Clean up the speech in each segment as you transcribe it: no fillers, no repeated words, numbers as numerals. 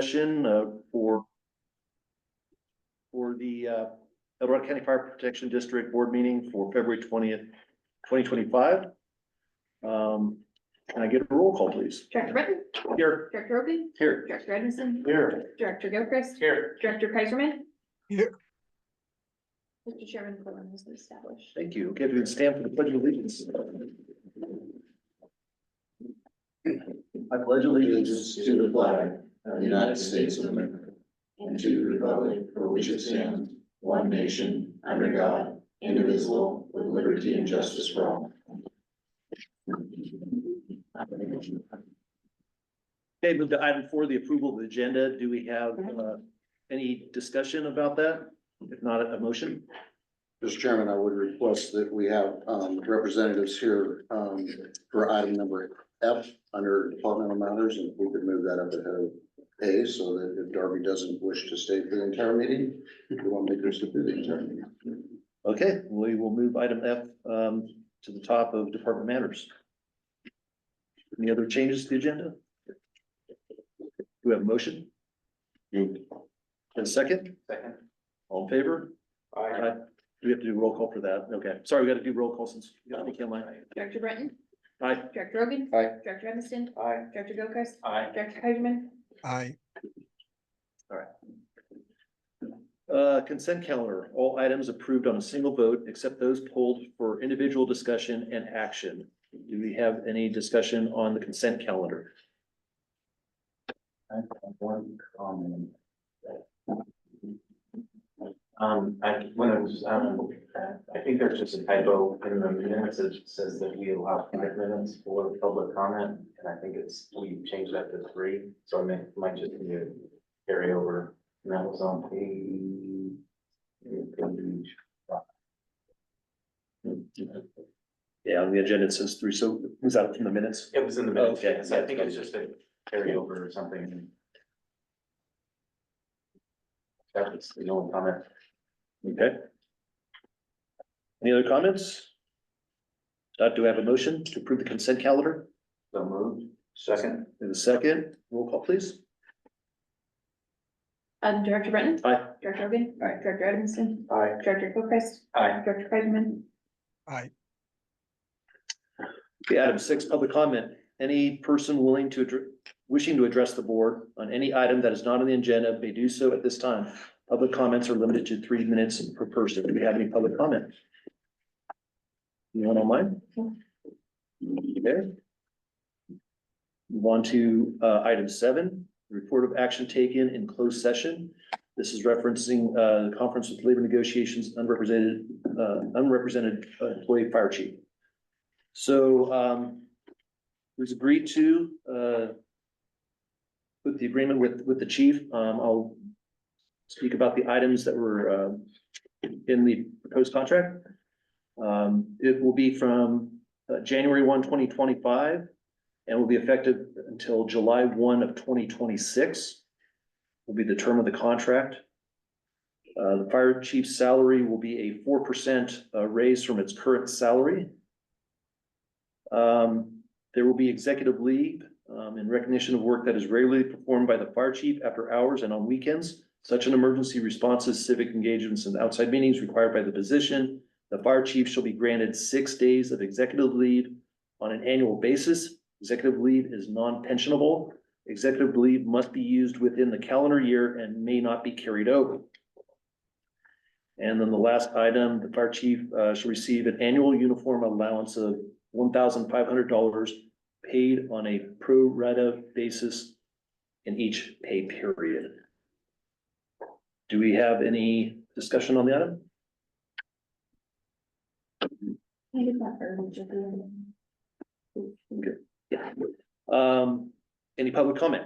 session for the El Dorado County Fire Protection District Board meeting for February 20th, 2025. Can I get a roll call, please? Director Britton, Here. Director Rogan, Here. Director Edmondson, Here. Director Gilchrist, Here. Director Kaiserman. Here. Mr. Chairman, the quorum has been established. Thank you. Okay, we stand for the pledge of allegiance. I pledge Allegiance to the flag of the United States of America and to the republic for which it stands, one nation, under God, indivisible, with liberty and justice for all. Okay, move to item 4, the approval of the agenda. Do we have any discussion about that? If not, a motion? Mr. Chairman, I would request that we have representatives here for item number F under departmental matters, and if we could move that up ahead of A, so that if Darby doesn't wish to stay for the entire meeting, we won't make her sit through the entire meeting. Okay, we will move item F to the top of department matters. Any other changes to the agenda? Do we have a motion? And a second? Second. All in favor? Aye. Do we have to do roll call for that? Okay, sorry, we got to do roll call since you got Nikki online. Director Britton, Aye. Director Rogan. Aye. Director Edmondson, Aye. Director Gilchrist, Aye. Director Kaiserman. Aye. Consent calendar, all items approved on a single vote except those pulled for individual discussion and action. Do we have any discussion on the consent calendar? I have one comment. I think there's just a typo in the minutes. It says that we allow 5 minutes for public comment, and I think we changed that to 3, so it might just be a carryover. And that was on page. Yeah, on the agenda it says 3, so was that from the minutes? It was in the minutes, Okay. yes. I think it's just a carryover or something. That was the only comment. Okay. Any other comments? Do we have a motion to approve the consent calendar? So moved. Second. In a second, roll call please. Director Britton. Aye. Director Rogan. Aye. Director Edmondson, Aye. Director Gilchrist, Aye. Director Kaiserman. Aye. Okay, item 6, public comment. Any person wishing to address the board on any item that is not on the agenda may do so at this time. Public comments are limited to 3 minutes per person. Do we have any public comment? Anyone online? Okay. Move on to item 7, report of action taken in closed session. This is referencing the conference with labor negotiations, unrepresented employee fire chief. So it was agreed to with the agreement with the chief. I'll speak about the items that were in the proposed contract. It will be from January 1, 2025, and will be effective until July 1 of 2026. Will be the term of the contract. The fire chief's salary will be a 4% raise from its current salary. There will be executive leave in recognition of work that is regularly performed by the fire chief after hours and on weekends. Such an emergency responses, civic engagements, and outside meetings required by the position. The fire chief shall be granted 6 days of executive leave on an annual basis. Executive leave is non-pensionable. Executive leave must be used within the calendar year and may not be carried over. And then the last item, the fire chief shall receive an annual uniform allowance of $1,500 paid on a pro rata basis in each pay period. Do we have any discussion on the item? Can I get that verbiage again? Yeah. Any public comment?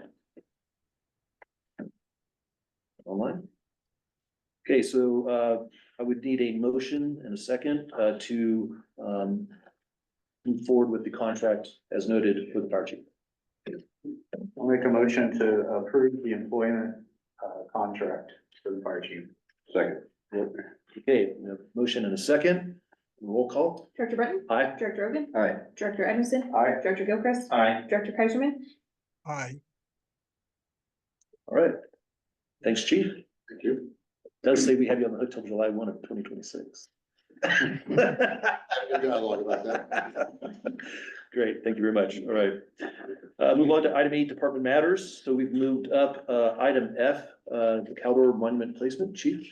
Online? Okay, so I would need a motion and a second to move forward with the contract as noted for the fire chief. I'll make a motion to approve the employment contract for the fire chief. Second. Okay, we have a motion and a second. Roll call. Director Britton, Aye. Director Rogan, Aye. Director Edmondson, Aye. Director Gilchrist, Aye. Director Kaiserman. Aye. All right. Thanks, chief. Thank you. Does say we have you on the hook till July 1 of 2026. Good dialogue about that. Great, thank you very much. All right. Move on to item 8, department matters. So we've moved up, item F, the Caldor Monument Placement, chief.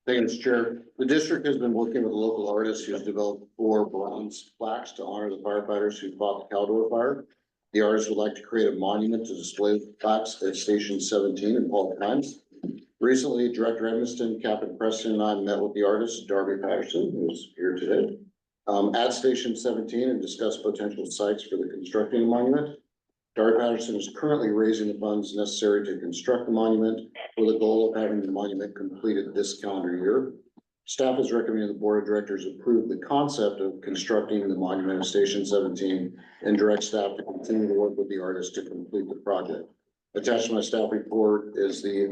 Thank you, Mr. Chair. The district has been working with a local artist who's developed 4 bronze plaques to honor the firefighters who fought the Caldor fire. The artist would like to create a monument to display the plaques at Station 17 in Paul Times. Recently, Director Edmiston, Captain Preston, and I met with the artist, Darby Patterson, who's here today, at Station 17 and discussed potential sites for the constructing the monument. Darby Patterson is currently raising the funds necessary to construct the monument with a goal of having the monument completed this calendar year. Staff is recommending the Board of Directors approve the concept of constructing the monument at Station 17 and direct staff to continue to work with the artist to complete the project. Attached to my staff report is the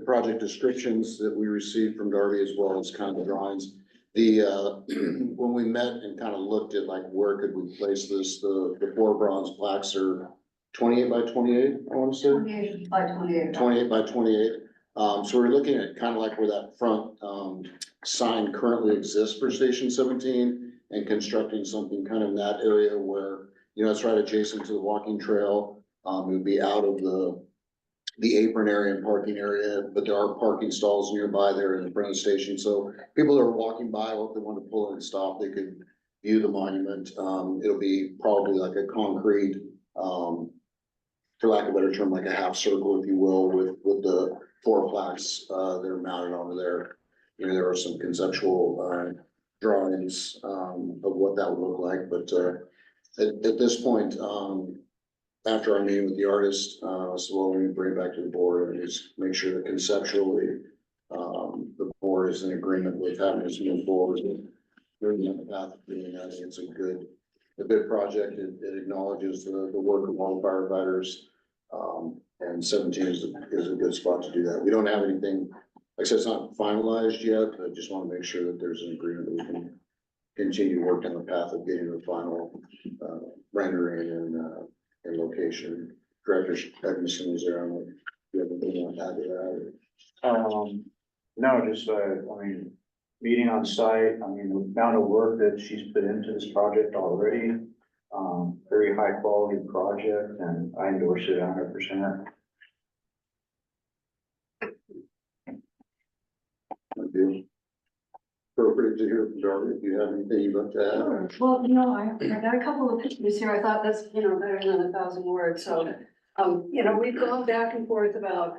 project descriptions that we received from Darby, as well as kind of the drawings. When we met and kind of looked at like where could we place this, the 4 bronze plaques are 28 by 28, I want to say. 28 by 28. 28 by 28. So we're looking at kind of like where that front sign currently exists for Station 17 and constructing something kind of in that area where, you know, it's right adjacent to the walking trail. It would be out of the apron area and parking area, but there are parking stalls nearby there in the front of the station. So people that are walking by, or if they want to pull in and stop, they could view the monument. It'll be probably like a concrete, for lack of a better term, like a half circle, if you will, with the 4 plaques that are mounted onto there. You know, there are some conceptual drawings of what that would look like, but at this point, after our meeting with the artist, so we'll bring it back to the board and just make sure that conceptually, the board is in agreement with having us move forward. Moving on the path of doing that, I think it's a good project. It acknowledges the work of all the firefighters. And 17 is a good spot to do that. We don't have anything, like I said, it's not finalized yet, but I just want to make sure that there's an agreement that we can continue to work down the path of getting the final, rendering and location. Director Edmiston is there. I'm like, do you have anything on that to that? No, just, I mean, meeting on site, I mean, the amount of work that she's put into this project already, very high quality project, and I endorse it 100%. Thank you. Appropriate to hear from Darby. Do you have anything you'd like to add? Well, you know, I got a couple of pictures here. I thought that's, you know, better than 1,000 words. So, you know, we've gone back and forth about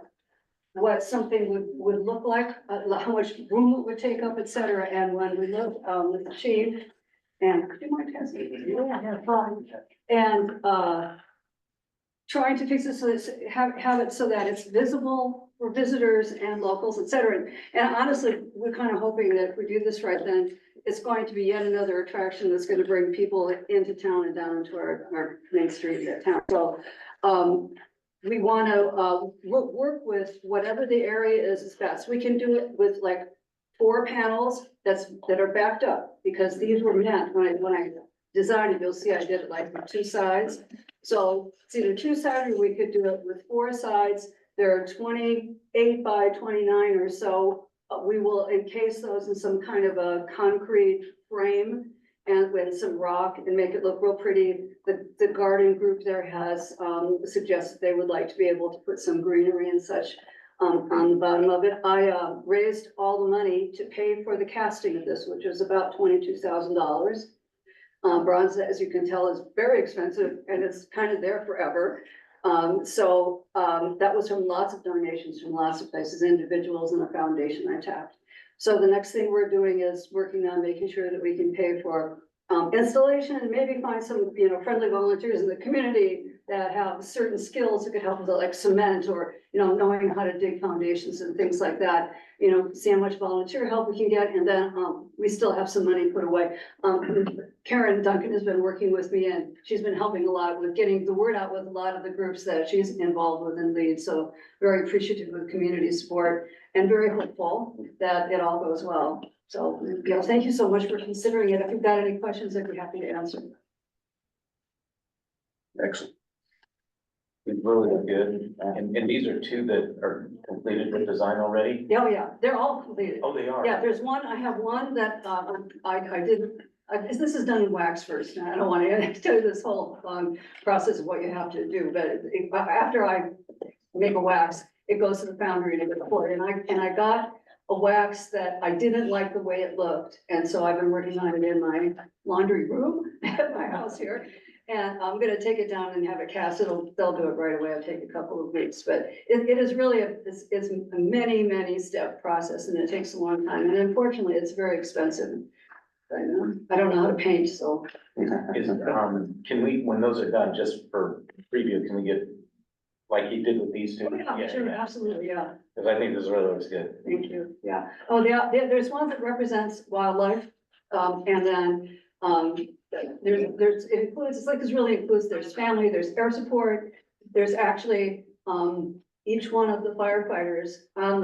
what something would look like, how much room it would take up, et cetera. And when we looked, with the chief, and could you mind passing it? And, trying to fix it so it's, have it so that it's visible for visitors and locals, et cetera. And honestly, we're kind of hoping that if we do this right, then it's going to be yet another attraction that's going to bring people into town and down into our main street of town. So, we want to, work with whatever the area is best. We can do it with like 4 panels that are backed up, because these were meant, when I designed it, you'll see I did it like with 2 sides. So it's either 2-sided, or we could do it with 4 sides. There are 28 by 29 or so. We will encase those in some kind of a concrete frame and with some rock and make it look real pretty. The garden group there has suggested they would like to be able to put some greenery and such on the bottom of it. I raised all the money to pay for the casting of this, which is about $22,000. Bronze, as you can tell, is very expensive, and it's kind of there forever. So that was from lots of donations from lots of places, individuals, and a foundation I tapped. So the next thing we're doing is working on making sure that we can pay for installation and maybe find some, you know, friendly volunteers in the community that have certain skills that could help with like cement or, you know, knowing how to dig foundations and things like that. You know, see how much volunteer help we can get, and then we still have some money put away. Karen Duncan has been working with me, and she's been helping a lot with getting the word out with a lot of the groups that she's involved with and leads. So very appreciative of community support and very hopeful that it all goes well. So, you know, thank you so much for considering it. If you've got any questions, I'd be happy to answer. Excellent. Thank really look good. And these are two that are completed with design already? Yeah, yeah, they're all completed. Oh, they are? Yeah, there's one, I have one that, I did, this is done in wax first, and I don't want to tell you this whole, process of what you have to do, but after I make a wax, it goes to the foundry to get poured, and I got a wax that I didn't like the way it looked, and so I've been working on it in my laundry room at my house here. And I'm gonna take it down and have it cast, they'll do it right away, it'll take a couple of weeks, but it is really it's a many step process, and it takes a long time, and unfortunately, it's very expensive. I don't know how to paint, so. Is, can we, when those are done, just for preview, can we get, like you did with these two? Yeah, sure, absolutely, yeah. Because I think this really looks good. Thank you, yeah. Oh, there's one that represents wildlife, and then, it includes, it's like, this really includes, there's family, there's air support, there's actually, each one of the firefighters on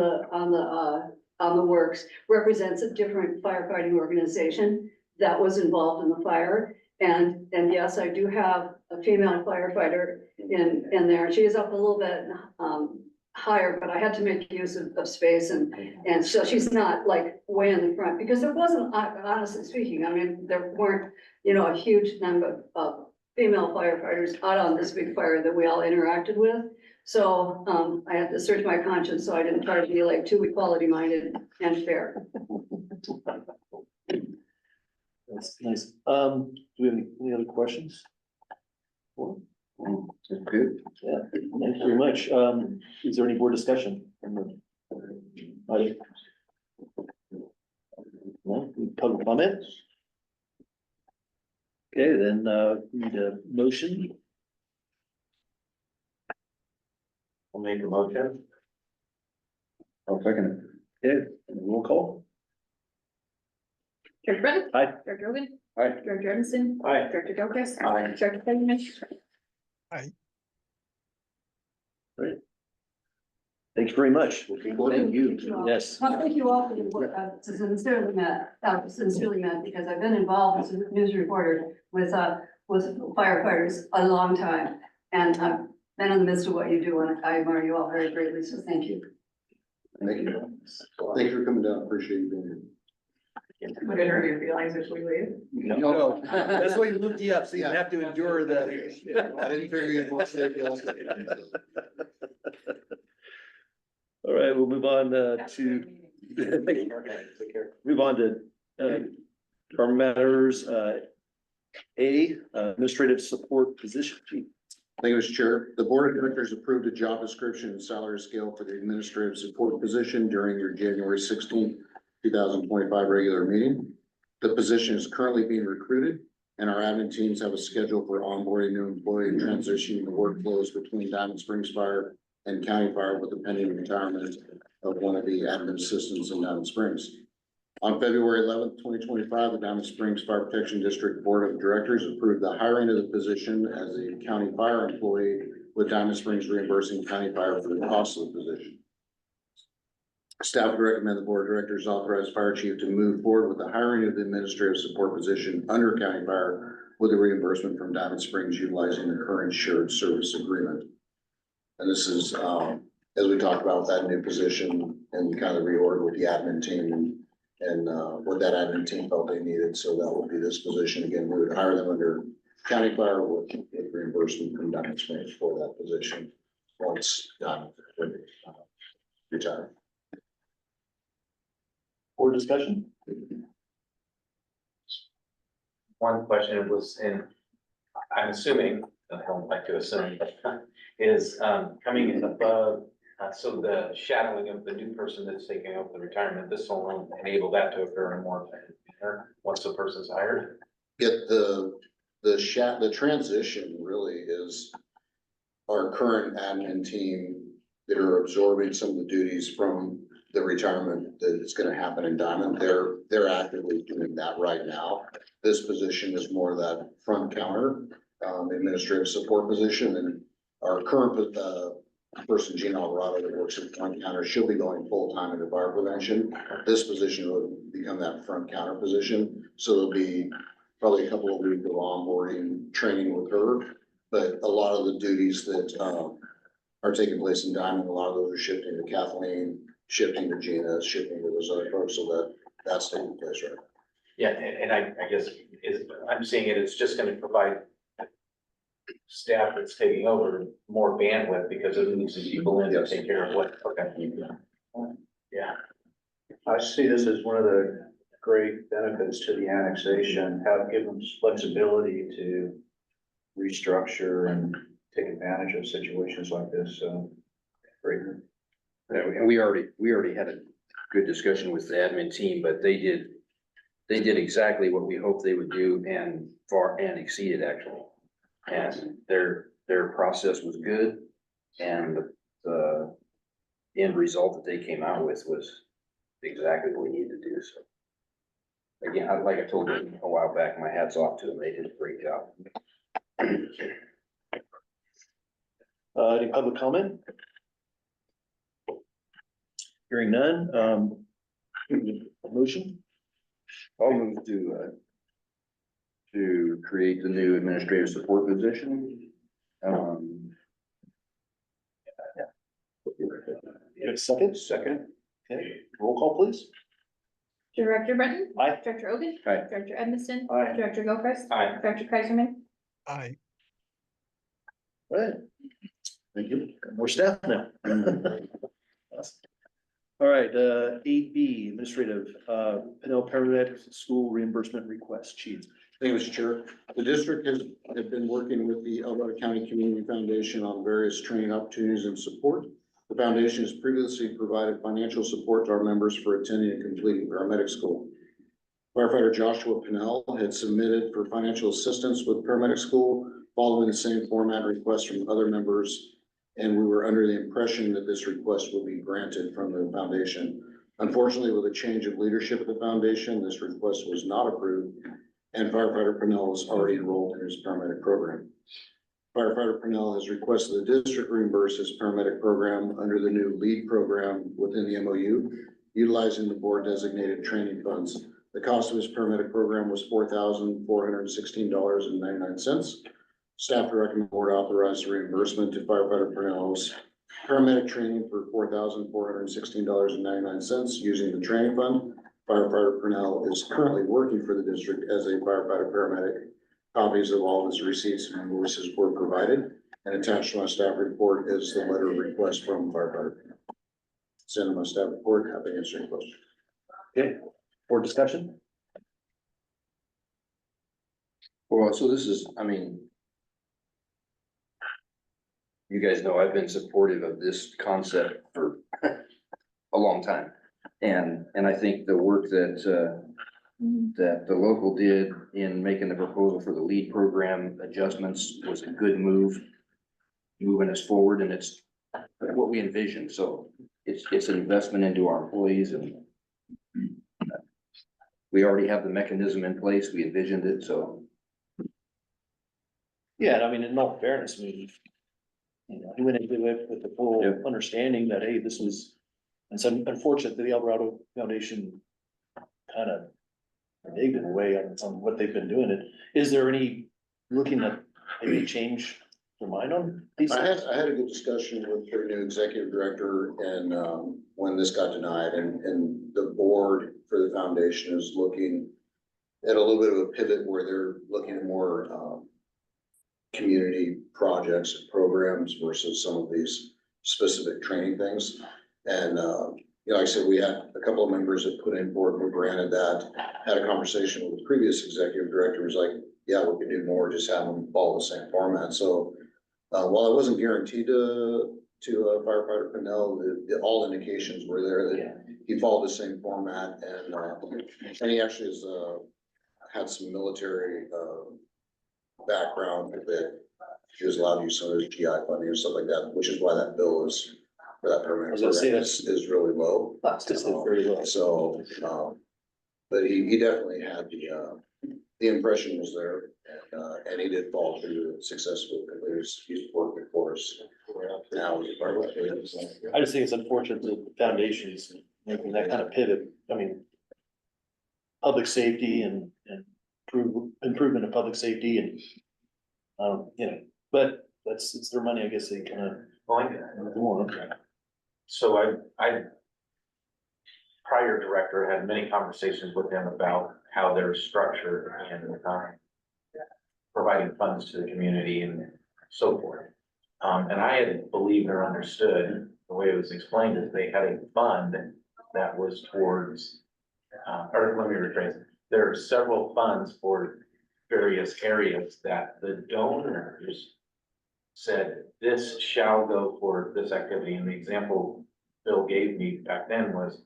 the works represents a different firefighting organization that was involved in the fire. And yes, I do have a female firefighter in there. She is up a little bit, higher, but I had to make use of space, and so she's not like way in the front, because there wasn't, honestly speaking, I mean, there weren't, a huge number of female firefighters out on this big fire that we all interacted with. So, I had to search my conscience, so I didn't try to be like too equality minded and fair. That's nice. Do we have any other questions? Good. Yeah, thank you very much. Is there any board discussion? No, public comment? Okay, then, need a motion. I'll make a motion. I'll second Okay, roll call. Director Brennan? Aye. Director Rogan? Aye. Director Evanston? Aye. Director Gilchrist? Aye. Director Pettingill? Thank you very much. Thank you. Yes. Well, thank you all for your work, sincerely meant, because I've been involved as a news reporter with firefighters a long time. And I've been in the midst of what you do, and I admire you all very greatly, so thank you. Thank you. Thank you for coming down. Appreciate you being here. Would it hurt your feelings if we leave? No, that's why we moved you up, so you don't have to endure the. I didn't figure you'd want to stay. All right, we'll move on to, move on to department matters. Administrative support position. Thank you, Mr. Chair. The Board of Directors approved a job description and salary scale for the administrative support position during your January 16th, 2025 regular meeting. The position is currently being recruited, and our admin teams have a schedule for onboarding new employee and transitioning the workflows between Diamond Springs Fire and County Fire with the pending retirement of one of the admin assistants in Diamond Springs. On February 11th, 2025, the Diamond Springs Fire Protection District Board of Directors approved the hiring of the position as a county fire employee, with Diamond Springs reimbursing County Fire for the cost of the position. Staff would recommend the Board of Directors authorize Fire Chief to move forward with the hiring of the administrative support position under County Fire with a reimbursement from Diamond Springs utilizing the current shared service agreement. And this is, as we talked about that new position and kind of reorg with the admin team and what that admin team felt they needed. So that would be this position. Again, we would hire them under County Fire with reimbursement from Diamond Springs for that position once Diamond retire. Board discussion? One question was in, I'm assuming, I don't like to assume, but is coming in above, so the shadowing of the new person that's taking over the retirement, this will enable that to occur in more manner once the person's hired. Get the transition really is our current admin team that are absorbing some of the duties from the retirement that is gonna happen in Diamond. They're actively doing that right now. This position is more of that front counter, administrative support position, and our current, person, Gina Alvarado, that works at the front counter, she'll be going full-time into fire prevention. This position will become that front counter position, so there'll be probably a couple of weeks of onboarding training with her. But a lot of the duties that, are taking place in Diamond. A lot of those are shifting to Kathleen, shifting to Gina, shifting to those other folks, so that's taking place right now. Yeah, and I guess I'm seeing it, it's just gonna provide staff that's taking over more bandwidth because it moves the people in to take care of what, okay. Yeah, I see this as one of the great benefits to the annexation, have given us flexibility to restructure and take advantage of situations like this, so. Great. And we already had a good discussion with the admin team, but they did exactly what we hoped they would do and exceeded actually. And their process was good and the end result that they came out with was exactly what we needed to do, so. Again, like I told you a while back, my hat's off to them, they did a great job. Any public comment? Hearing none, motion? I'll move to create the new administrative support position. You have a second? Second. Okay, roll call please. Director Brennan. Aye. Director Ogen. Aye. Director Edmiston. Aye. Director Gilchrist. Aye. Director Kaiserman. Aye. Right. Thank you. Got more staff now. All right, eight B, administrative, Pinell Paramedic School reimbursement request, Chief. Thank you, Mr. Chair. The district has been working with the Alberta County Community Foundation on various training opportunities and support. The foundation has previously provided financial support to our members for attending and completing paramedic school. Firefighter Joshua Pinell had submitted for financial assistance with paramedic school following the same format request from other members. And we were under the impression that this request would be granted from the foundation. Unfortunately, with a change of leadership at the foundation, this request was not approved. And firefighter Pinell is already enrolled in his paramedic program. Firefighter Pinell has requested the district reimburse his paramedic program under the new LEAD program within the MOU, utilizing the board designated training funds. The cost of his paramedic program was $4,416.99. Staff directing the board authorized reimbursement to firefighter Pinell's paramedic training for $4,416.99 using the training fund. Firefighter Pinell is currently working for the district as a firefighter paramedic. Copies of all of his receipts and invoices were provided, and attached to my staff report is the letter of request from firefighter Pinell. Send my staff report, happy to answer any questions. Okay, for discussion? Well, so this is, I mean, you guys know I've been supportive of this concept for a long time. And I think the work that the local did in making the proposal for the LEAD program adjustments was a good move, moving us forward, and it's what we envisioned. So it's an investment into our employees, and we already have the mechanism in place. We envisioned it, so. Yeah, and I mean, in all fairness, I mean, you know, he went into it with the full Yeah. understanding that, hey, this was, it's unfortunate that the Alvarado Foundation kind of reneged in a way on what they've been doing. It, is there any, looking at maybe change their mind on these? I had a good discussion with their new executive director and, when this got denied, and the board for the foundation is looking at a little bit of a pivot where they're looking at more, community projects and programs versus some of these specific training things. And, you know, like I said, we had a couple of members that put in for it, were granted that, had a conversation with the previous executive director, was like, yeah, we could do more, just have them follow the same format. So, while I wasn't guaranteed to firefighter Pinell, all indications were there that he followed the same format, and he actually has, had some military, background that he was allowed to use some of his GI funding and stuff like that, which is why that bill is, for that I permanent was gonna say program that's- is really low. It's just very low. So, but he definitely had the impression was there, and he did follow through successfully. He's working for us now. He's part of it. I just think it's unfortunate that the foundation is making that kind of pivot. I mean, public safety and improvement of public safety and, you know, but it's their money, I guess they kind of Going to. So prior director had many conversations with them about how they're structured and, providing funds to the community and so forth. And I had believed or understood, the way it was explained is they had a fund that was towards, or let me rephrase it. There are several funds for various areas that the donors said, this shall go for this activity. And the example Bill gave me back then was,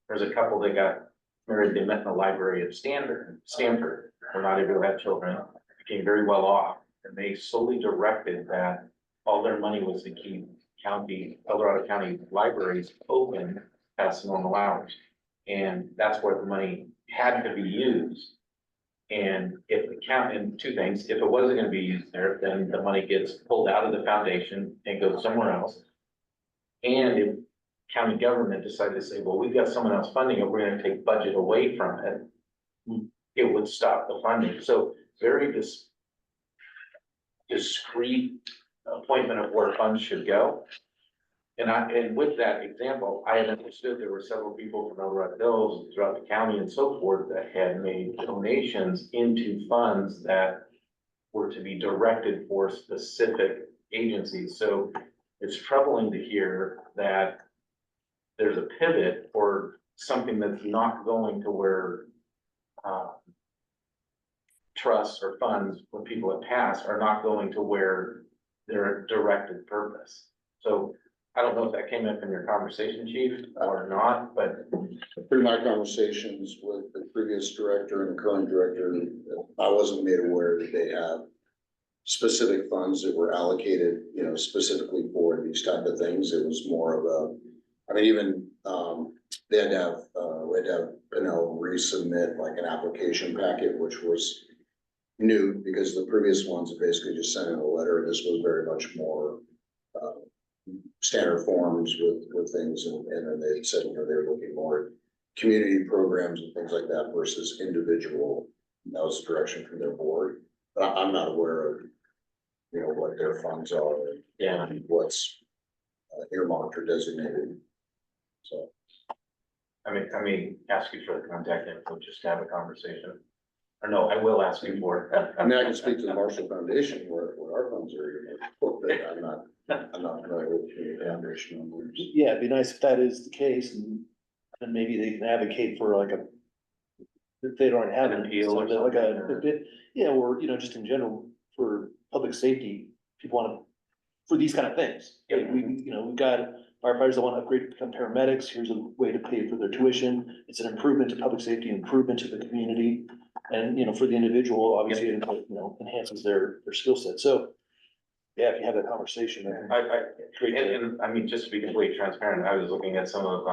there's a couple that got married, they met in the library of Stanford, were not able to have children, became very well off. And they solely directed that all their money was to keep El Dorado County libraries open past normal hours. And that's where the money had to be used. And if the county, and two things, if it wasn't gonna be used there, then the money gets pulled out of the foundation and goes somewhere else. And if county government decided to say, well, we've got someone else funding it, we're gonna take budget away from it, it would stop the funding. So very discrete appointment of where funds should go. And with that example, I had understood there were several people from El Dorado Hills throughout the county and so forth that had made donations into funds that were to be directed for specific agencies. So it's troubling to hear that there's a pivot or something that's not going to where trusts or funds, when people have passed, are not going to where they're directed purpose. So I don't know if that came up in your conversation, Chief, or not, but Through my conversations with the previous director and the current director, I wasn't made aware that they have specific funds that were allocated, specifically for these type of things. It was more of even, they had to have, we had to have Pinell resubmit like an application packet, which was new because the previous ones basically just sent in a letter. This was very much more, standard forms with things, and then they said, they were looking more at community programs and things like that versus individual. That was the direction from their board. But I'm not aware of, what their funds are and what's earmarked or designated. So. I may ask you for the contact info, just to have a conversation. Or no, I will ask you for it. I can speak to the Marshall Foundation where our funds are, but I'm not familiar with the community foundation numbers. Yeah, it'd be nice if that is the case, and maybe they can advocate for like if they don't have an appeal, or like something, or just in general, for public safety, people want to, for these kind of things. Like we've got firefighters that want to upgrade to become paramedics, here's a way to pay for their tuition, it's an improvement to public safety, improvement to the community. And, for the individual, obviously, it enhances their skill set, so. Yeah, if you have that conversation. Just to be completely transparent, I was looking at some of,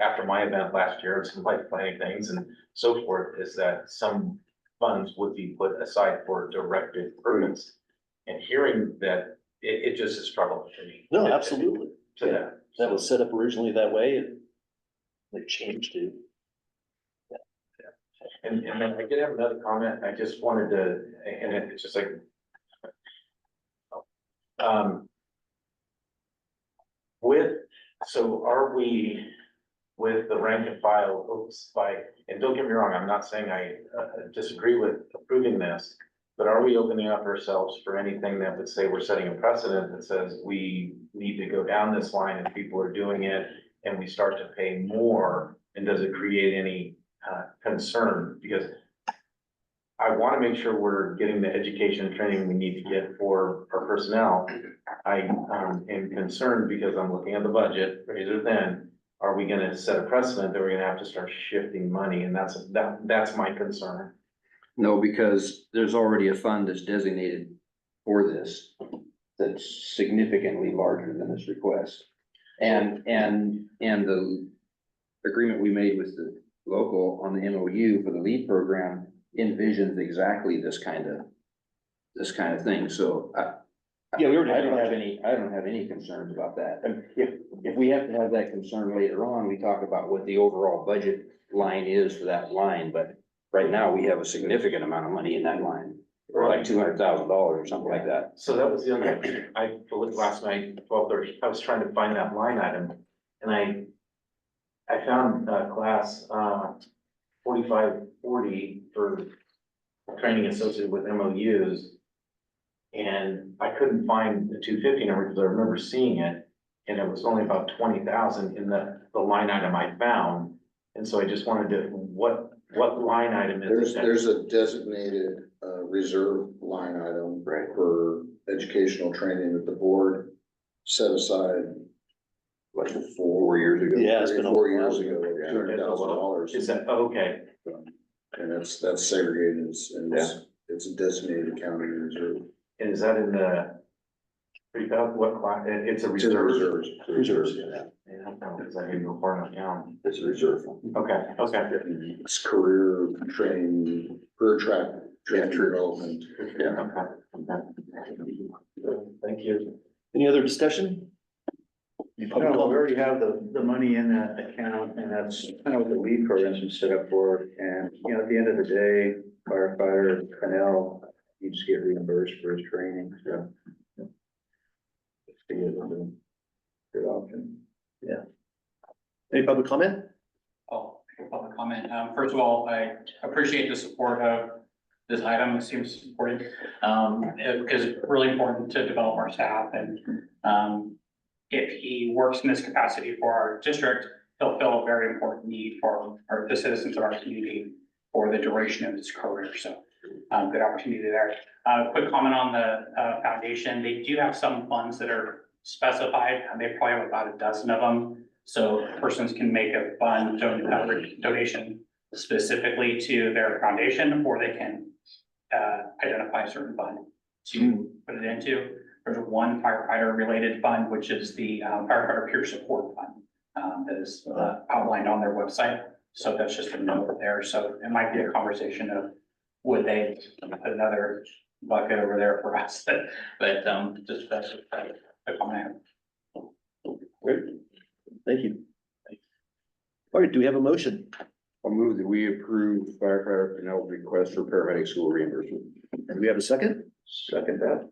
after my event last year, some life planning things and so forth, is that some funds would be put aside for directed purpose. And hearing that, it just is troubling to me. No, absolutely. To Yeah, that. that was set up originally that way, and they changed it. And then I did have another comment, I just wanted to, and it's just like. So are we with the rank and file, and don't get me wrong, I'm not saying I disagree with approving this, but are we opening up ourselves for anything that would say we're setting a precedent that says we need to go down this line if people are doing it and we start to pay more, and does it create any concern? Because I want to make sure we're getting the education and training we need to get for our personnel. I am concerned because I'm looking at the budget, razor thin. Are we gonna set a precedent that we're gonna have to start shifting money? And that's my concern. No, because there's already a fund that's designated for this, that's significantly larger than this request. And the agreement we made with the local on the MOU for the LEAD program envisions exactly this kind of thing, so Yeah, we already I don't have any concerns about that. And if we have to have that concern later on, we talk about what the overall budget line is for that line, but right now we have a significant amount of money in that line. or like $200,000 or something like that. So that was the other, I looked last night, 12:30, I was trying to find that line item, and I found, class, 4540 for training associated with MOUs. And I couldn't find the 250 number, because I remember seeing it, and it was only about 20,000 in the line item I found. And so I just wanted to, what line item is it? There's a designated, reserve line item. Right. For educational training that the board set aside. Like 4 years ago. Yeah, it's been a 4 while. years ago, $200,000. Is that, oh, okay, And that's segregated, and it's a designated accounting reserve. and is that in the, what class, it's a It's in reserve? reserves. Reserves, Yeah, because I didn't go far enough down. It's a reserve fund. Okay, okay. It's career training, career track, training development. Yeah. Okay. Thank you. Any other discussion? Any public No, we comment? already have the money in that account, and that's kind of what the lead program's been set up for. And, you know, at the end of the day, firefighter Canal needs to get reimbursed for his training, so. It's a good option. Any public comment? Oh, public comment. First of all, I appreciate the support of this item. It seems supported. Because it's really important to develop our staff and, if he works in this capacity for our district, he'll fill a very important need for the citizens of our community for the duration of his career. So, good opportunity there. Quick comment on the, foundation. They do have some funds that are specified. They probably have about a dozen of them. So persons can make a fund donation specifically to their foundation, or they can identify a certain fund to put it into. There's one firefighter related fund, which is the firefighter peer support fund, that is outlined on their website. So that's just a note there. So it might be a conversation of would they put another bucket over there for us, but just that's a comment. Great, thank you. All right, do we have a motion? I'll move that we approve firefighter Canal's request for paramedic school reimbursement. And do we have a second? Second that.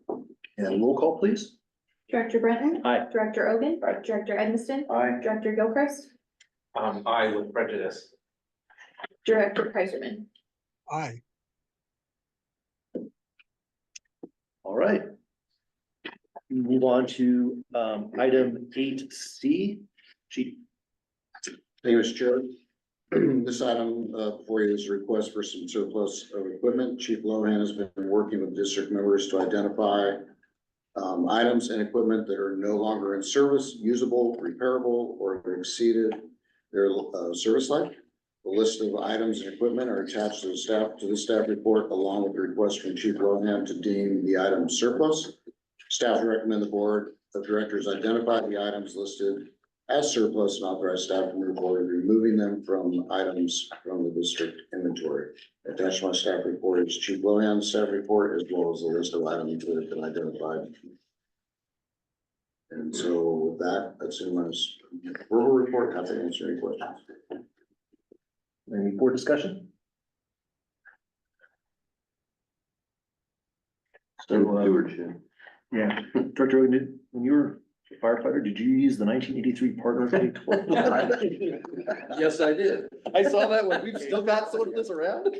And roll call, please. Director Brennan. Aye. Director Ogen. Aye. Director Edmiston. Aye. Director Gilchrist. I with prejudice. Director Kaiserman. Aye. All right. Move on to item 8C. Chief. Thank you, Mr. Chair. This item before you is a request for some surplus of equipment. Chief Lohan has been working with district members to identify items and equipment that are no longer in service, usable, repairable, or have exceeded their service life. The list of items and equipment are attached to the staff report, along with the request from Chief Lohan to deem the item surplus. Staff recommend the board of directors identify the items listed as surplus and authorize staff to move forward, removing them from items from the district inventory. Attached to my staff report is Chief Lohan's staff report, as well as the list of items that have been identified. And so with that, that's in my verbal report. Have to answer any questions. Any board discussion? Stewardship. Yeah, Director Ogen, when you were a firefighter, did you use the 1983 partner pay? Yes, I did. I saw that one. We've still got some of this around.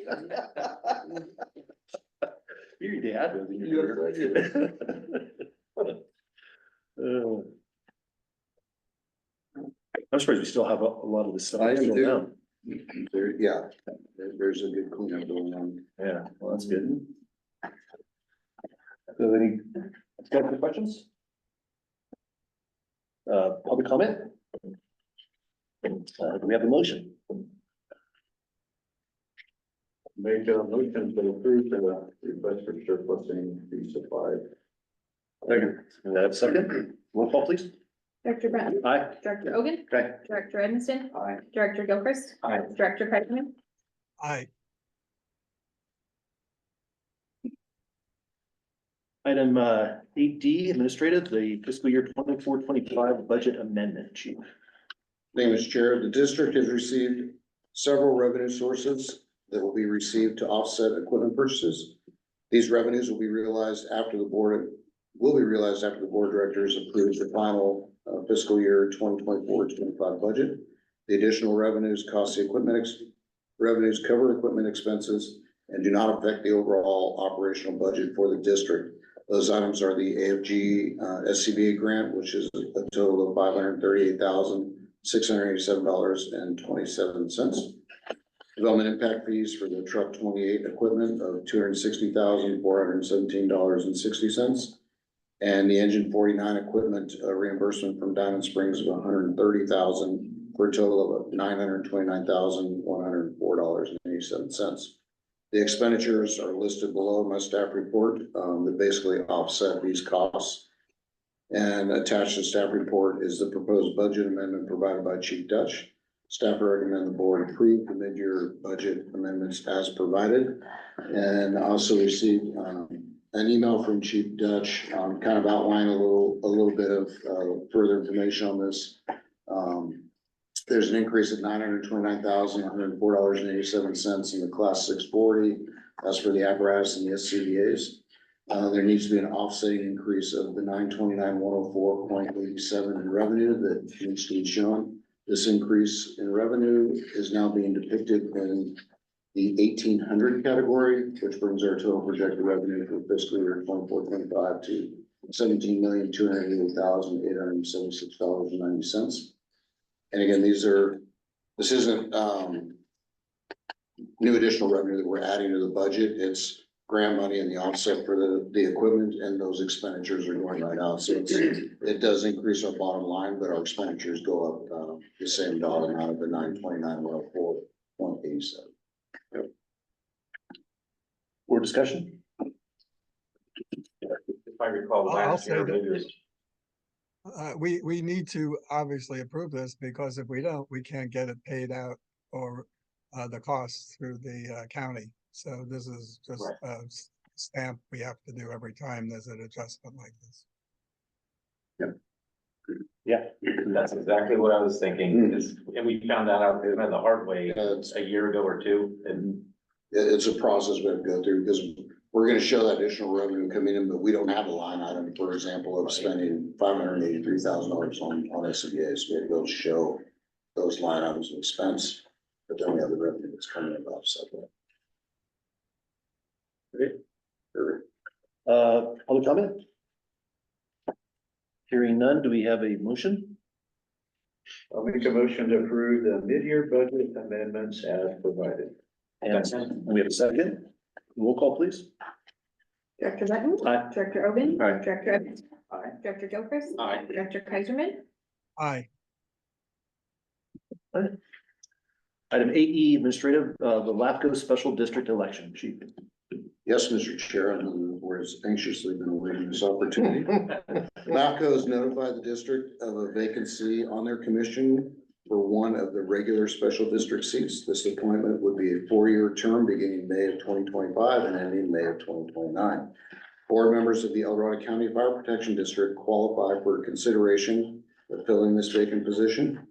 Your dad was in your career. I'm surprised we still have a lot of this stuff. I am still too. around. There's a good cleanup going on. Yeah, well, that's good. So any, got any questions? Public comment? Do we have a motion? Make a motion to approve the request for surplusing be supplied. Second. And I have a second. Roll call, please. Director Brennan. Aye. Director Ogen. Aye. Director Edmiston. Aye. Director Gilchrist. Aye. Director Kaiserman. Aye. Item 8D, administrative, the fiscal year 24-25 budget amendment, Chief. Name is Chair. The district has received several revenue sources that will be received to offset equipment purchases. These revenues will be realized after the board of directors approves the final fiscal year 2024-25 budget. The additional revenues revenues cover equipment expenses and do not affect the overall operational budget for the district. Those items are the AFG SCBA grant, which is a total of $538,687.27. Development impact fees for the truck 28 equipment of $260,417.60. And the engine 49 equipment reimbursement from Diamond Springs of $130,000 for a total of $929,104.87. The expenditures are listed below my staff report that basically offset these costs. And attached to staff report is the proposed budget amendment provided by Chief Dutch. Staff recommend the board approve the mid-year budget amendments as provided. And I also received an email from Chief Dutch, kind of outlining a little bit of further information on this. There's an increase of $929,104.87 in the class 640. That's for the apparatus and the SCBA's. There needs to be an offsetting increase of the $929,104.87 in revenue that needs to be shown. This increase in revenue is now being depicted in the 1800 category, which brings our total projected revenue for fiscal year 24-25 to $17,288,876.90. And again, this isn't new additional revenue that we're adding to the budget. It's grant money and the offset for the equipment, and those expenditures are going right out. So it does increase our bottom line, but our expenditures go up the same dollar amount of the $929,104.87. More discussion? If I recall, I'll last say year, that- maybe it was We need to obviously approve this, because if we don't, we can't get it paid out or the costs through the county. So this is just Right. a stamp we have to do every time there's an adjustment like this. Yeah. That's exactly what I was thinking, and we found that out kind of the hard way It's- a year ago or two, and It's a process we have to go through, because we're gonna show that additional revenue coming in, but we don't have a line item, for example, of spending $583,000 on SCBA's. We have to go show those line items of expense, but then we have the revenue that's coming in to offset that. Public comment? Hearing none, do we have a motion? I'll make a motion to approve the mid-year budget amendments as provided. And we have a second. Roll call, please. Director Button. Aye. Director Oben. Aye. Director Evans. Aye. Director Jokers. Aye. Director Kaiserman. Aye. Item 8E, administrative, the LAFCO special district election. Chief. Yes, Mr. Chair, we're anxiously been awaiting this opportunity. LAFCO has notified the district of a vacancy on their commission for one of the regular special district seats. This appointment would be a 4-year term beginning May of 2025 and ending May of 2029. Board members of the El Dorado County Fire Protection District qualify for consideration of filling this vacant position.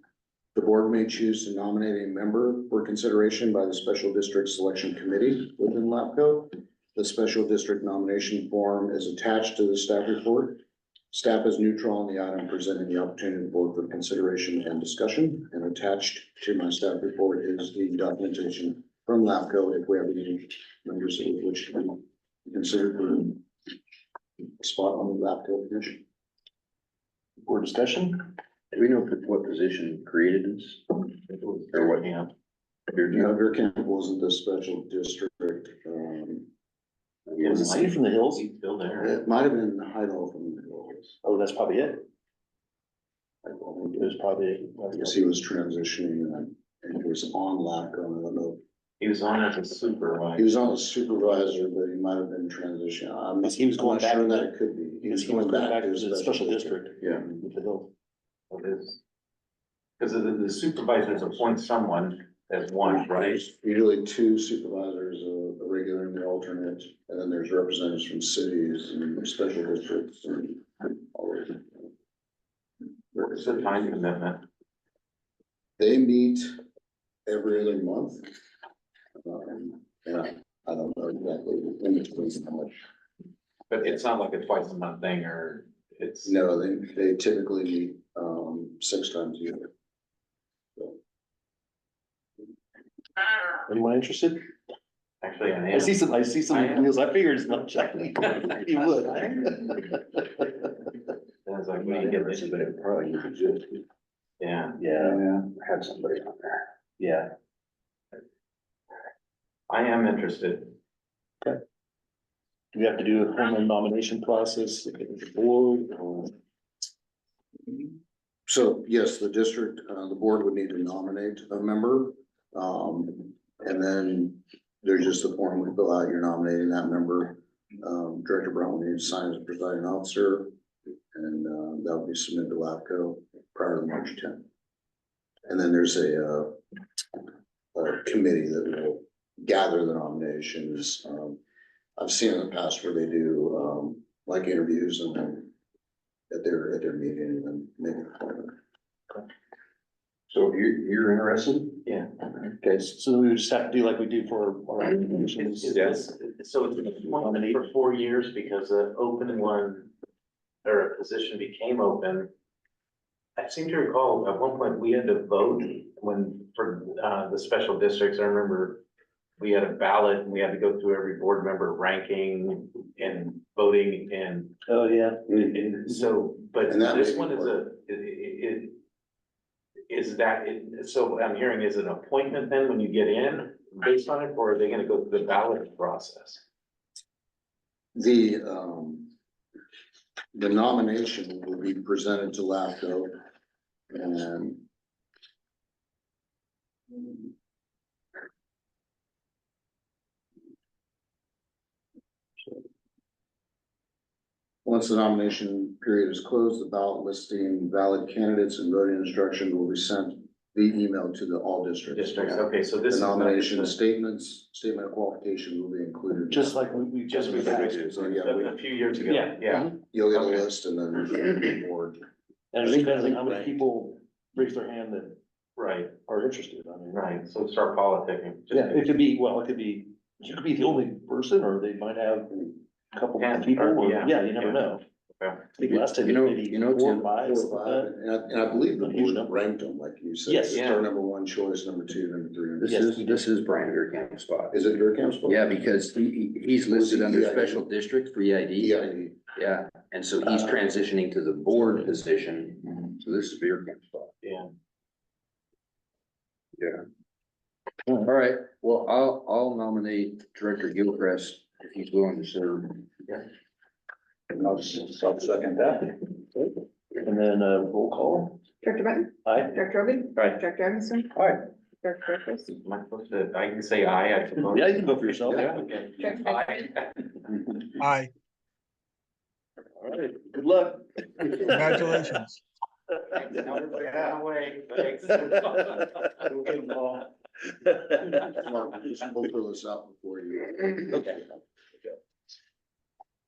The board may choose to nominate a member for consideration by the Special District Selection Committee within LAFCO. The special district nomination form is attached to the staff report. Staff is neutral on the item, presenting the opportunity to the board for consideration and discussion. And attached to my staff report is the documentation from LAFCO if we have any members who wish to be considered for a spot on the LAFCO commission. Board discussion? Do we know what position created this? Or what? Yeah. Bear Camp wasn't the special district. Was it City from the Hills? He's still there. It might have been Heidel from the Hills. Oh, that's probably it. I It was probably. guess he was transitioning and he was on LAFCO. I don't know. He was on as a He supervisor. was on as supervisor, but he might have been transitioning. I'm He was going not sure back- that it could be. He was going back to the special district. Yeah. With the Hills. Because the supervisors appoint someone as one, right? There's usually 2 supervisors, a regular and the alternate, and then there's representatives from cities and special districts and all of it. It's a time commitment. They meet every other month. Yeah, I don't know exactly in between how much. But it's not like a twice a month thing or it's. No, they typically meet, 6 times a year. Anyone interested? Actually, I I see some I am. wheels. I figured as much. You would. It's like, when you get this, But it probably would be good to yeah, Yeah, have somebody on there. yeah. I am interested. Do we have to do a formal nomination process with the board or? So yes, the district, the board would need to nominate a member. And then there's just a form we fill out, you're nominating that member. Director Brown will need to sign as a presiding officer. And, that will be submitted to LAFCO prior to March 10th. And then there's a committee that will gather the nominations. I've seen in the past where they do, like interviews and then at their meeting and make an appointment. So if you're interested? Yeah. Okay, so we would just have to do like we do for our nominations. Yes, so it's an appointment for 4 years because an open one or a position became open. I seem to recall at one point we had to vote when for the special districts. I remember we had a ballot and we had to go through every board member ranking and voting and Oh, yeah. so, but And that this may one be is is that, so I'm hearing is it an appointment then when you get in based on it, or are they gonna go through the ballot process? The nomination will be presented to LAFCO and once the nomination period is closed, the ballot listing valid candidates and voting instructions will be sent via email to all districts. Districts, okay, so this The is. not nomination just statement of qualification will be included. Just like we Just we did. So, yeah, A few years ago, Yeah. yeah, you'll get a Okay. list and then the board. And it depends on how many people raise their hand that right, are interested. I mean, right, so start politicking. Just- yeah, it could be, well, you could be the only person, or they might have a couple Yeah, of people, or, yeah, yeah, you never yeah. know. Okay. I think last time, You know- maybe you know, 4 or Tim, 5. 4 or 5, and I believe the Huge board number. ranked them, like you said. Yes. Star number 1 choice, number 2, number 3. This Yes, is Brian Beercamp's spot. Is it your council? Yeah, because he's listed under EID? special district for EID. EID. Yeah, and so he's transitioning to the board position, so this is Beercamp's spot. Yeah, All right, well, I'll nominate Director Gilchrist if he's willing to serve. And I'll second that. And then, roll call. Director Benton, Aye. Director Roby, Aye. Director Evanson. Aye. Director Curtis, am I supposed to, I can say aye, I suppose? Yeah, you can go for yourself. Yeah, okay. Director Aye. Aye, All right, good luck. congratulations. Thanks, now we're putting that away. Thanks. We'll get them all. We'll fill this out before you. Okay.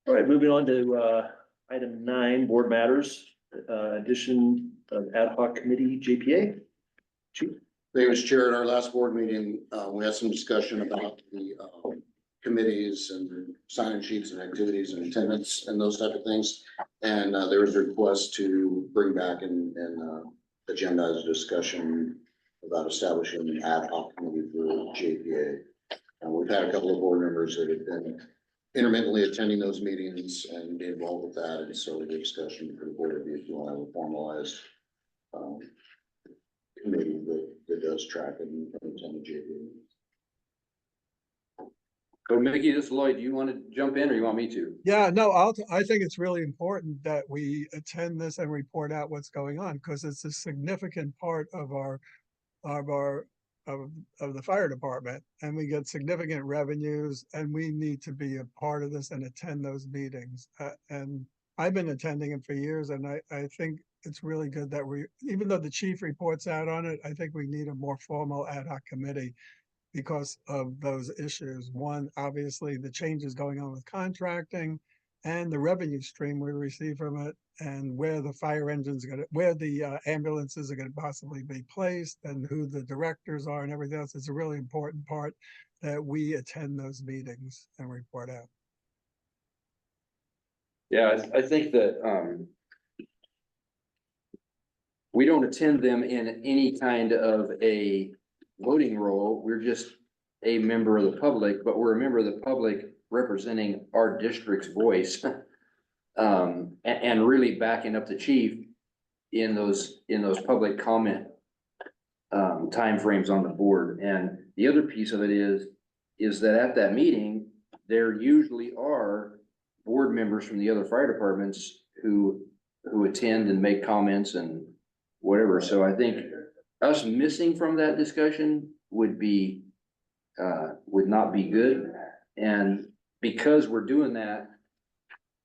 All right, moving on to item 9, board matters, addition of ad hoc committee, JPA. Chief. Thank you, Mr. Chair. At our last board meeting, we had some discussion about the committees and sign-in sheets and activities and attendance and those type of things. And there was a request to bring back and agendize a discussion about establishing an ad hoc committee for JPA. We've had a couple of board members that have been intermittently attending those meetings and be involved with that. And so the discussion for the board would be if you want to have a formalized committee that does track and attend the JPA. So Mickey, this is Lloyd, do you want to jump in or you want me to? Yeah, no, I think it's really important that we attend this and report out what's going on, because it's a significant part of the fire department, and we get significant revenues, and we need to be a part of this and attend those meetings. And I've been attending them for years, and I think it's really good that even though the chief reports out on it, I think we need a more formal ad hoc committee because of those issues. One, obviously, the changes going on with contracting, and the revenue stream we receive from it, and where the fire engines where the ambulances are gonna possibly be placed, and who the directors are and everything else. It's a really important part that we attend those meetings and report out. Yeah, I think that, we don't attend them in any kind of a voting role. We're just a member of the public, but we're a member of the public representing our district's voice. And really backing up the chief in those public comment timeframes on the board. And the other piece of it is that at that meeting, there usually are board members from the other fire departments who attend and make comments and whatever. So I think us missing from that discussion would not be good. And because we're doing that,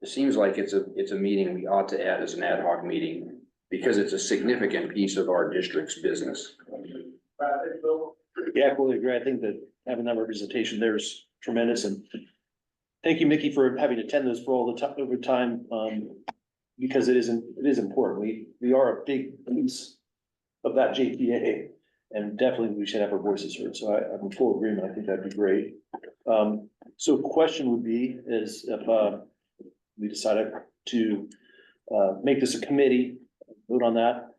it seems like it's a meeting we ought to add as an ad hoc meeting because it's a significant piece of our district's business. Yeah, I fully agree. I think that having that representation there is tremendous, and thank you, Mickey, for having to attend those for all the time, over time, because it is important. We are a big piece of that JPA, and definitely we should have our voices heard. So I'm in full agreement. I think that'd be great. So question would be is if, we decided to, make this a committee, vote on that.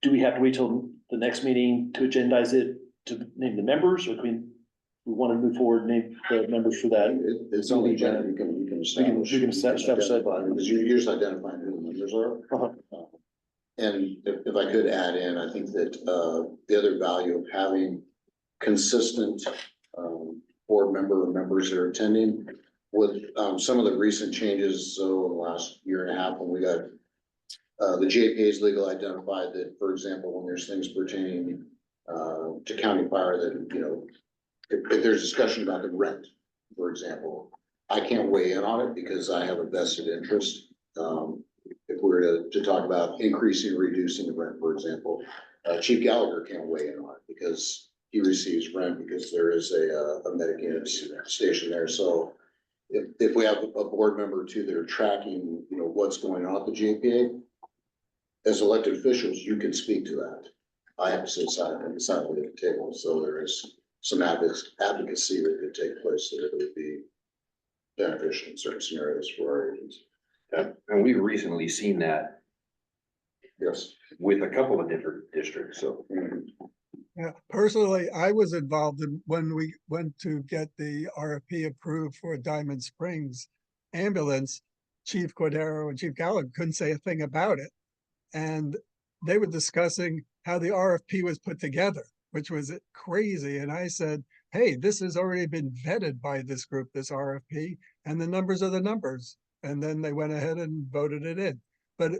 Do we have to wait till the next meeting to agendize it, to name the members, or we want to move forward, name the members for that? It's only, you can establish. we can establish that. Identify, because you're just identifying who the members are. Uh-huh. And if I could add in, I think that, the other value of having consistent, board member or members that are attending with, some of the recent changes, so in the last year and a half, when we got the JPA's legal identified that, for example, when there's things pertaining to county fire that, you know, if there's discussion about the rent, for example, I can't weigh in on it because I have a vested interest. If we were to talk about increasing or reducing the rent, for example, Chief Gallagher can't weigh in on it because he receives rent because there is a Medicaid station there. So if we have a board member or two that are tracking, you know, what's going on at the JPA, as elected officials, you can speak to that. I have to sit silently at the table, so there is some advocacy that could take place there that would be beneficial in certain scenarios for our agents. And we've recently seen that Yes. with a couple of different districts, so. Yeah, personally, I was involved in when we went to get the RFP approved for Diamond Springs ambulance. Chief Cordero and Chief Gallagher couldn't say a thing about it. And they were discussing how the RFP was put together, which was crazy. And I said, hey, this has already been vetted by this group, this RFP, and the numbers are the numbers. And then they went ahead and voted it in. But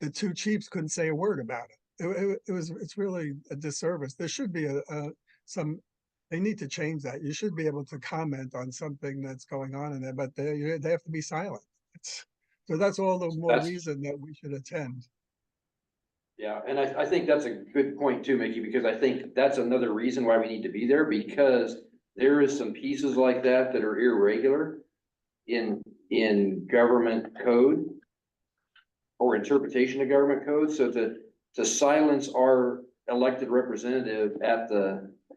the two chiefs couldn't say a word about it. It's really a disservice. There should be they need to change that. You should be able to comment on something that's going on in there, but they have to be silent. So that's all the more reason that we should attend. Yeah, and I think that's a good point too, Mickey, because I think that's another reason why we need to be there, because there is some pieces like that are irregular in government code or interpretation of government code. So to silence our elected representative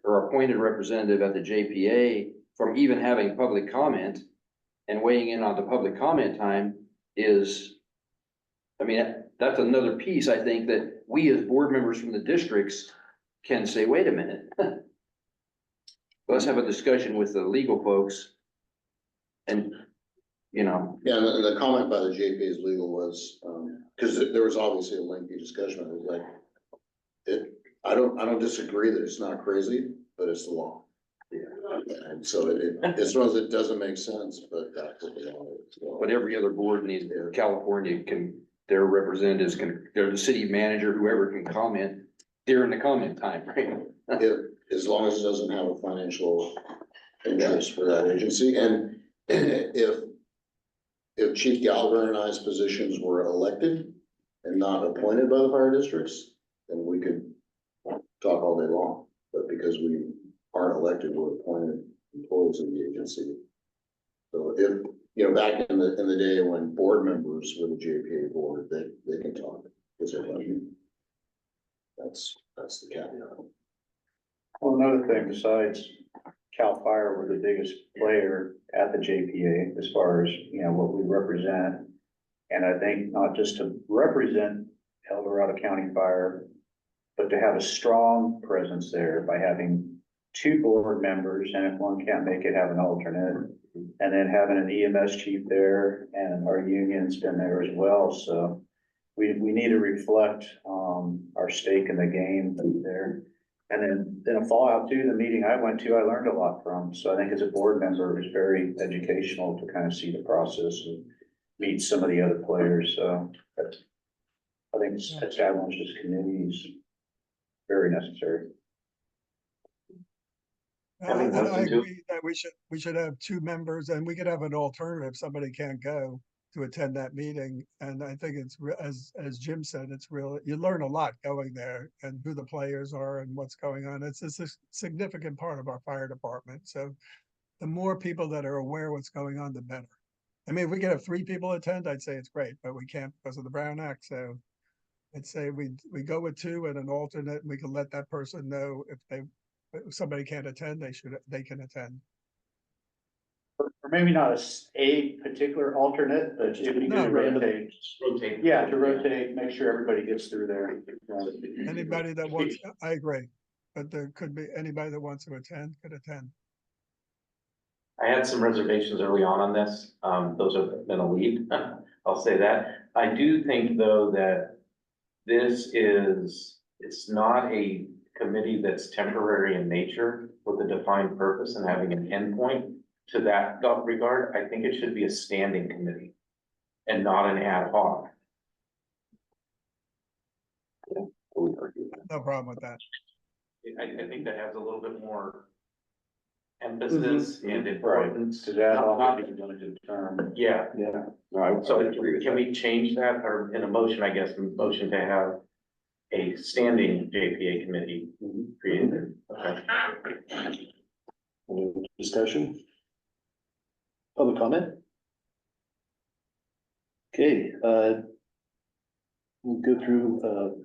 or appointed representative at the JPA from even having public comment and weighing in on the public comment time is, I mean, that's another piece, I think, that we as board members from the districts can say, wait a minute. Let's have a discussion with the legal folks. And, you know. Yeah, and the comment by the JPA's legal was, because there was obviously a lengthy discussion. It was like, I don't disagree that it's not crazy, but it's the law. And so as long as it doesn't make sense, but that's what the law is. So, But every other board in California their representatives they're the city manager, whoever can comment during the comment time, right? as long as it doesn't have a financial interest for that agency. And if Chief Gallagher and I's positions were elected and not appointed by the fire districts, then we could talk all day long. But because we aren't elected, we're appointed employees of the agency. So you know, back in the day when board members were the JPA board, they can talk, because they're like, that's the caveat. Well, another thing besides CAL FIRE, we're the biggest player at the JPA as far as, you know, what we represent. And I think not just to represent El Dorado County Fire, but to have a strong presence there by having 2 board members, and if one can't make it, have an alternate. And then having an EMS chief there, and our union's been there as well, so we need to reflect, our stake in the game there. And then a fallout too, the meeting I went to, I learned a lot from, so I think as a board member, it was very educational to kind of see the process and meet some of the other players, so I think establishing this committee is very necessary. Having And I listened to- agree that we should have 2 members, and we could have an alternative, somebody can't go to attend that meeting, and I think it's, as Jim said, it's real, you learn a lot going there, and who the players are and what's going on, it's a significant part of our fire department, so the more people that are aware what's going on, the better. I mean, if we could have 3 people attend, I'd say it's great, but we can't because of the Brown Act, so I'd say we go with 2 and an alternate, and we can let that person know if somebody can't attend, they can attend. Or maybe not a particular alternate, but if we No, could rotate. Rotate. Yeah, to rotate, make sure everybody gets through there. Anybody that wants, I agree, but there could be, anybody that wants to attend could attend. I had some reservations early on this. Those have been a lead. I'll say that. I do think though that it's not a committee that's temporary in nature with a defined purpose and having an endpoint to that regard. I think it should be a standing committee and not an ad hoc. No problem with that. I think that has a little bit more emphasis and Right, importance. to that, Not- I'll be going to determine. Yeah, Yeah. so can we change that, or in a motion, I guess, motion to have a standing JPA committee created? Okay. Any discussion? Public comment? Okay, we'll go through,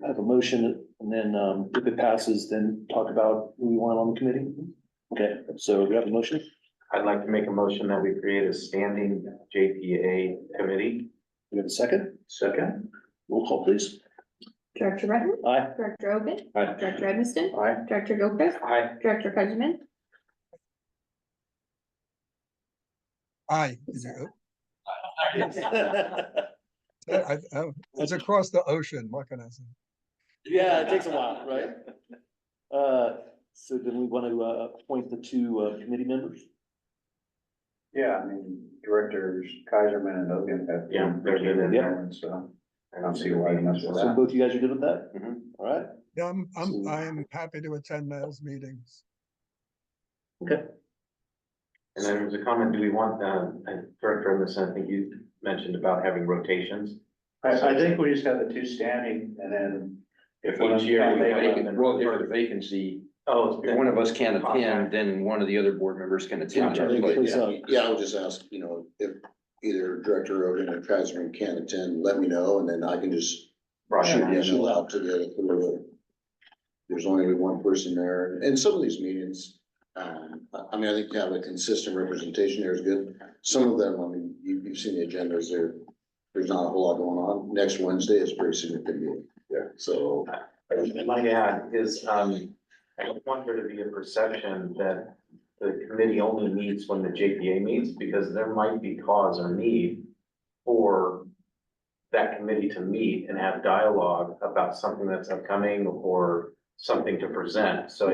have a motion, and then, if it passes, then talk about who we want on the committee. Okay, so we have a motion? I'd like to make a motion that we create a standing JPA committee. We have a second? Second. Roll call, please. Director Britton, Aye. Director Ovid, Aye. Director Edmiston, Aye. Director Gilchrist, Aye. Director Cogsman. Aye. It's across the ocean, what can I say? Yeah, it takes a while, right? So then we want to, appoint the 2, committee members? Yeah, I mean, directors Kaiserman and Logan have. Yeah, they're good in there, so I don't see why you mess with So that. both you guys are good with that? Mhm. All right, Yeah, I am happy to attend those meetings. okay. And then there was a comment, do we want, Director Emerson, I think you mentioned about having rotations. I think we just have the 2 standing, and then If Well, each year yeah, we they- have Vacant- Well, if the vacancy, Oh, if one of us can't attend, then one of the other board members can attend. Yeah, please, Yeah, I would just ask, you know, if either Director Rogan or Kaiserman can't attend, let me know, and then I can just shoot Right, an email out to there's only one person there, and some of these meetings, I mean, I think to have a consistent representation there is good. Some of them, I mean, you've seen the agendas there, there's not a whole lot going on. Next Wednesday is a pretty significant meeting. Yeah. So, I might add is, I don't want there to be a perception that the committee only meets when the JPA meets, because there might be cause or need for that committee to meet and have dialogue about something that's upcoming or something to present. So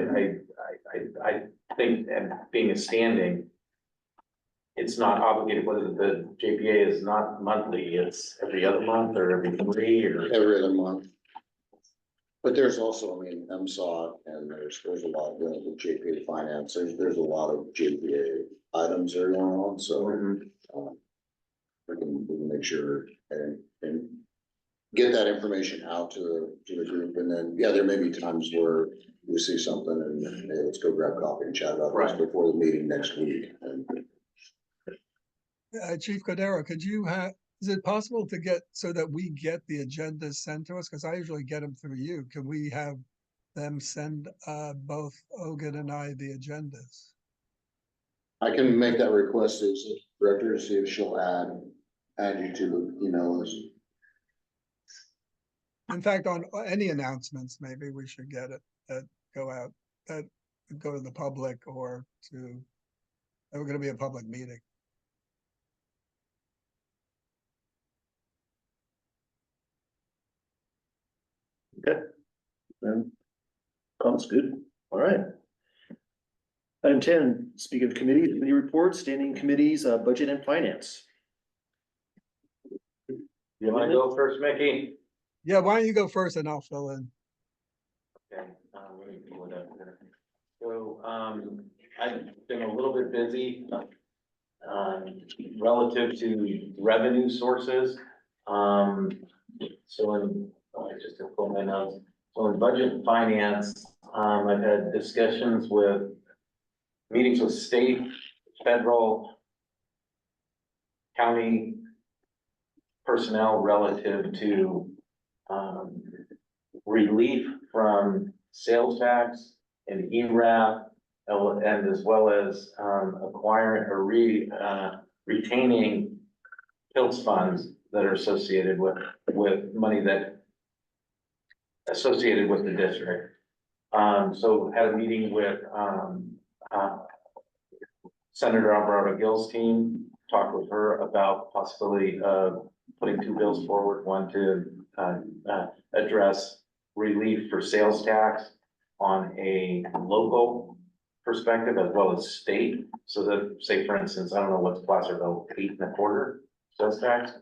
I think, and being a standing, it's not obligated, whether the JPA is not monthly, it's every other month or every 3 or. every other month. But there's also, I mean, MSOT, and there's a lot going with JPA finance, there's a lot of JPA items that are going on, so. We can make sure and get that information out to the group, and then, yeah, there may be times where we see something and, hey, let's go grab coffee and chat about this Right. before the meeting next week. Chief Cordero, is it possible to get, so that we get the agendas sent to us? Because I usually get them through you. Can we have them send both Ogun and I the agendas? I can make that request as director to see if she'll add you to the email list. In fact, on any announcements, maybe we should get it, that go out, that go to the public or to, that we're gonna be a public meeting. Then, comments good, all right. Item 10, speaking of committee reports, standing committees, budget and finance. You wanna go first, Mickey? Yeah, why don't you go first and I'll fill in? Okay, let me pull it up here. So, I've been a little bit busy, relative to revenue sources. So just to pull my notes, so in budget and finance, I've had discussions with, meetings with state, federal, county personnel relative to, relief from sales tax and ERAF, and as well as, acquiring or retaining PILS funds that are associated with money that associated with the district. So had a meeting with, Senator Alvarado Gill's team, talked with her about possibility of putting two bills forward, one to, address relief for sales tax on a local perspective as well as state. So that, say for instance, I don't know what's Placerville, 8.25 sales tax.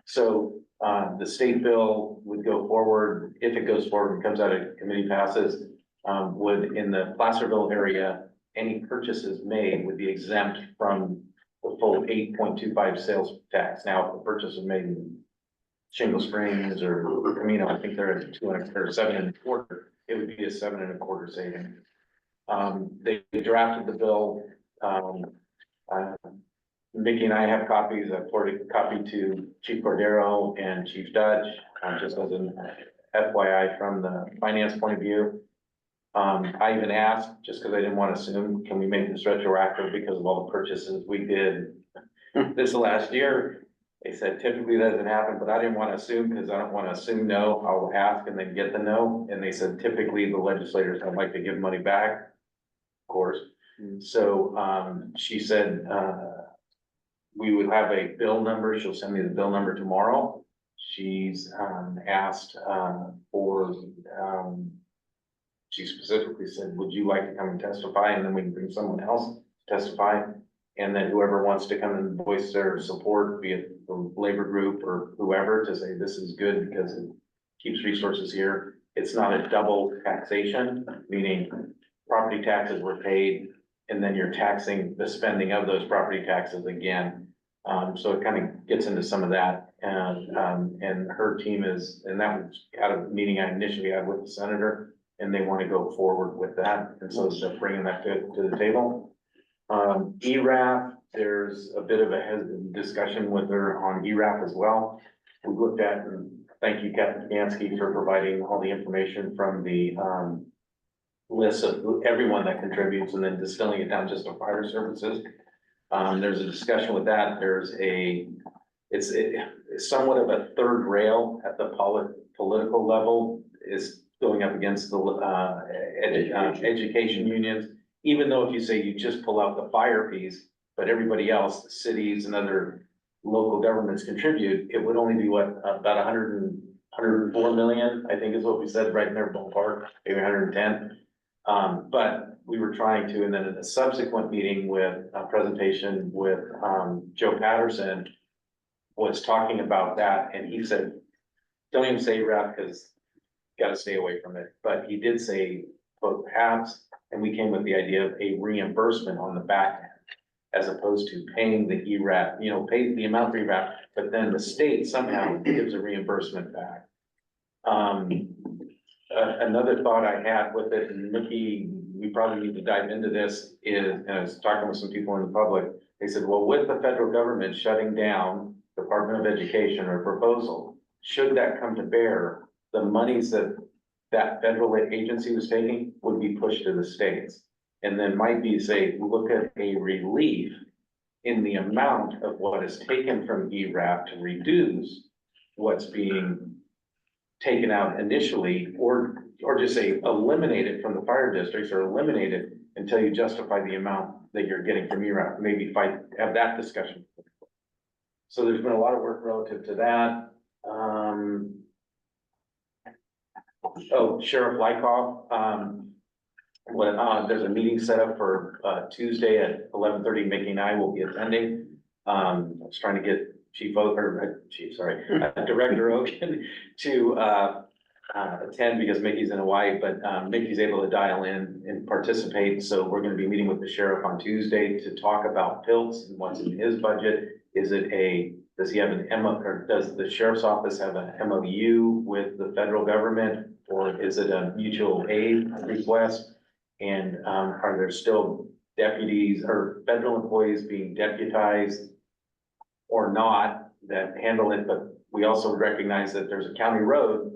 So the state bill would go forward, if it goes forward and comes out of committee passes, would in the Placerville area, any purchases made would be exempt from the full 8.25 sales tax. Now, if the purchase is made in Shingle Springs or Camino, I think they're at 7.25, it would be a 7.25 saving. They drafted the bill. Mickey and I have copies. I forwarded a copy to Chief Cordero and Chief Dutch, just as an FYI from the finance point of view. I even asked, just because I didn't want to assume, can we make this retroactive because of all the purchases we did this last year? They said typically that doesn't happen, but I didn't want to assume because I don't want to assume no. I'll ask and then get the no. And they said typically the legislators don't like to give money back, of course. So she said we would have a bill number. She'll send me the bill number tomorrow. She's asked for, she specifically said, would you like to come and testify? And then we can bring someone else to testify. And then whoever wants to come and voice their support, be it the labor group or whoever, to say this is good because it keeps resources here. It's not a double taxation, meaning property taxes were paid and then you're taxing the spending of those property taxes again. So it kind of gets into some of that. And her team is, and that was at a meeting I initially had with the senator, and they want to go forward with that. And so they're bringing that to the table. ERAF, there's a bit of a discussion with her on ERAF as well. We looked at, and thank you, Captain Gansky, for providing all the information from the list of everyone that contributes and then distilling it down just to fire services. There's a discussion with that. It's somewhat of a third rail at the political level, is going up against the education unions. Even though if you say you just pull out the fire piece, but everybody else, the cities and other local governments contribute, it would only be what, about 104 million, I think is what we said, right in their ballpark, maybe 110. But we were trying to, and then in a subsequent meeting with a presentation with Joe Patterson was talking about that, and he said, don't even say rep because got to stay away from it. But he did say, quote, perhaps, and we came with the idea of a reimbursement on the back end, as opposed to paying the ERAF, pay the amount for ERAF, but then the state somehow gives a reimbursement back. Another thought I had with it, and Nikki, we probably need to dive into this, is, and I was talking with some people in the public, they said, well, with the federal government shutting down Department of Education or proposal, should that come to bear, the monies that that federal agency was taking would be pushed to the states. And then might be, say, look at a relief in the amount of what is taken from ERAF to reduce what's being taken out initially, or just say eliminate it from the fire districts, or eliminate it until you justify the amount that you're getting from ERAF, maybe have that discussion. So there's been a lot of work relative to that. Sheriff Lykoff, there's a meeting set up for Tuesday at 11:30. Mickey and I will be attending. I was trying to get Director Oken to attend because Mickey's in Hawaii, but Mickey's able to dial in and participate. So we're gonna be meeting with the sheriff on Tuesday to talk about PILTs and what's in his budget. Does he have an or does the sheriff's office have an MOU with the federal government, or is it a mutual aid request? And are there still deputies or federal employees being deputized or not that handle it? But we also recognize that there's a county road,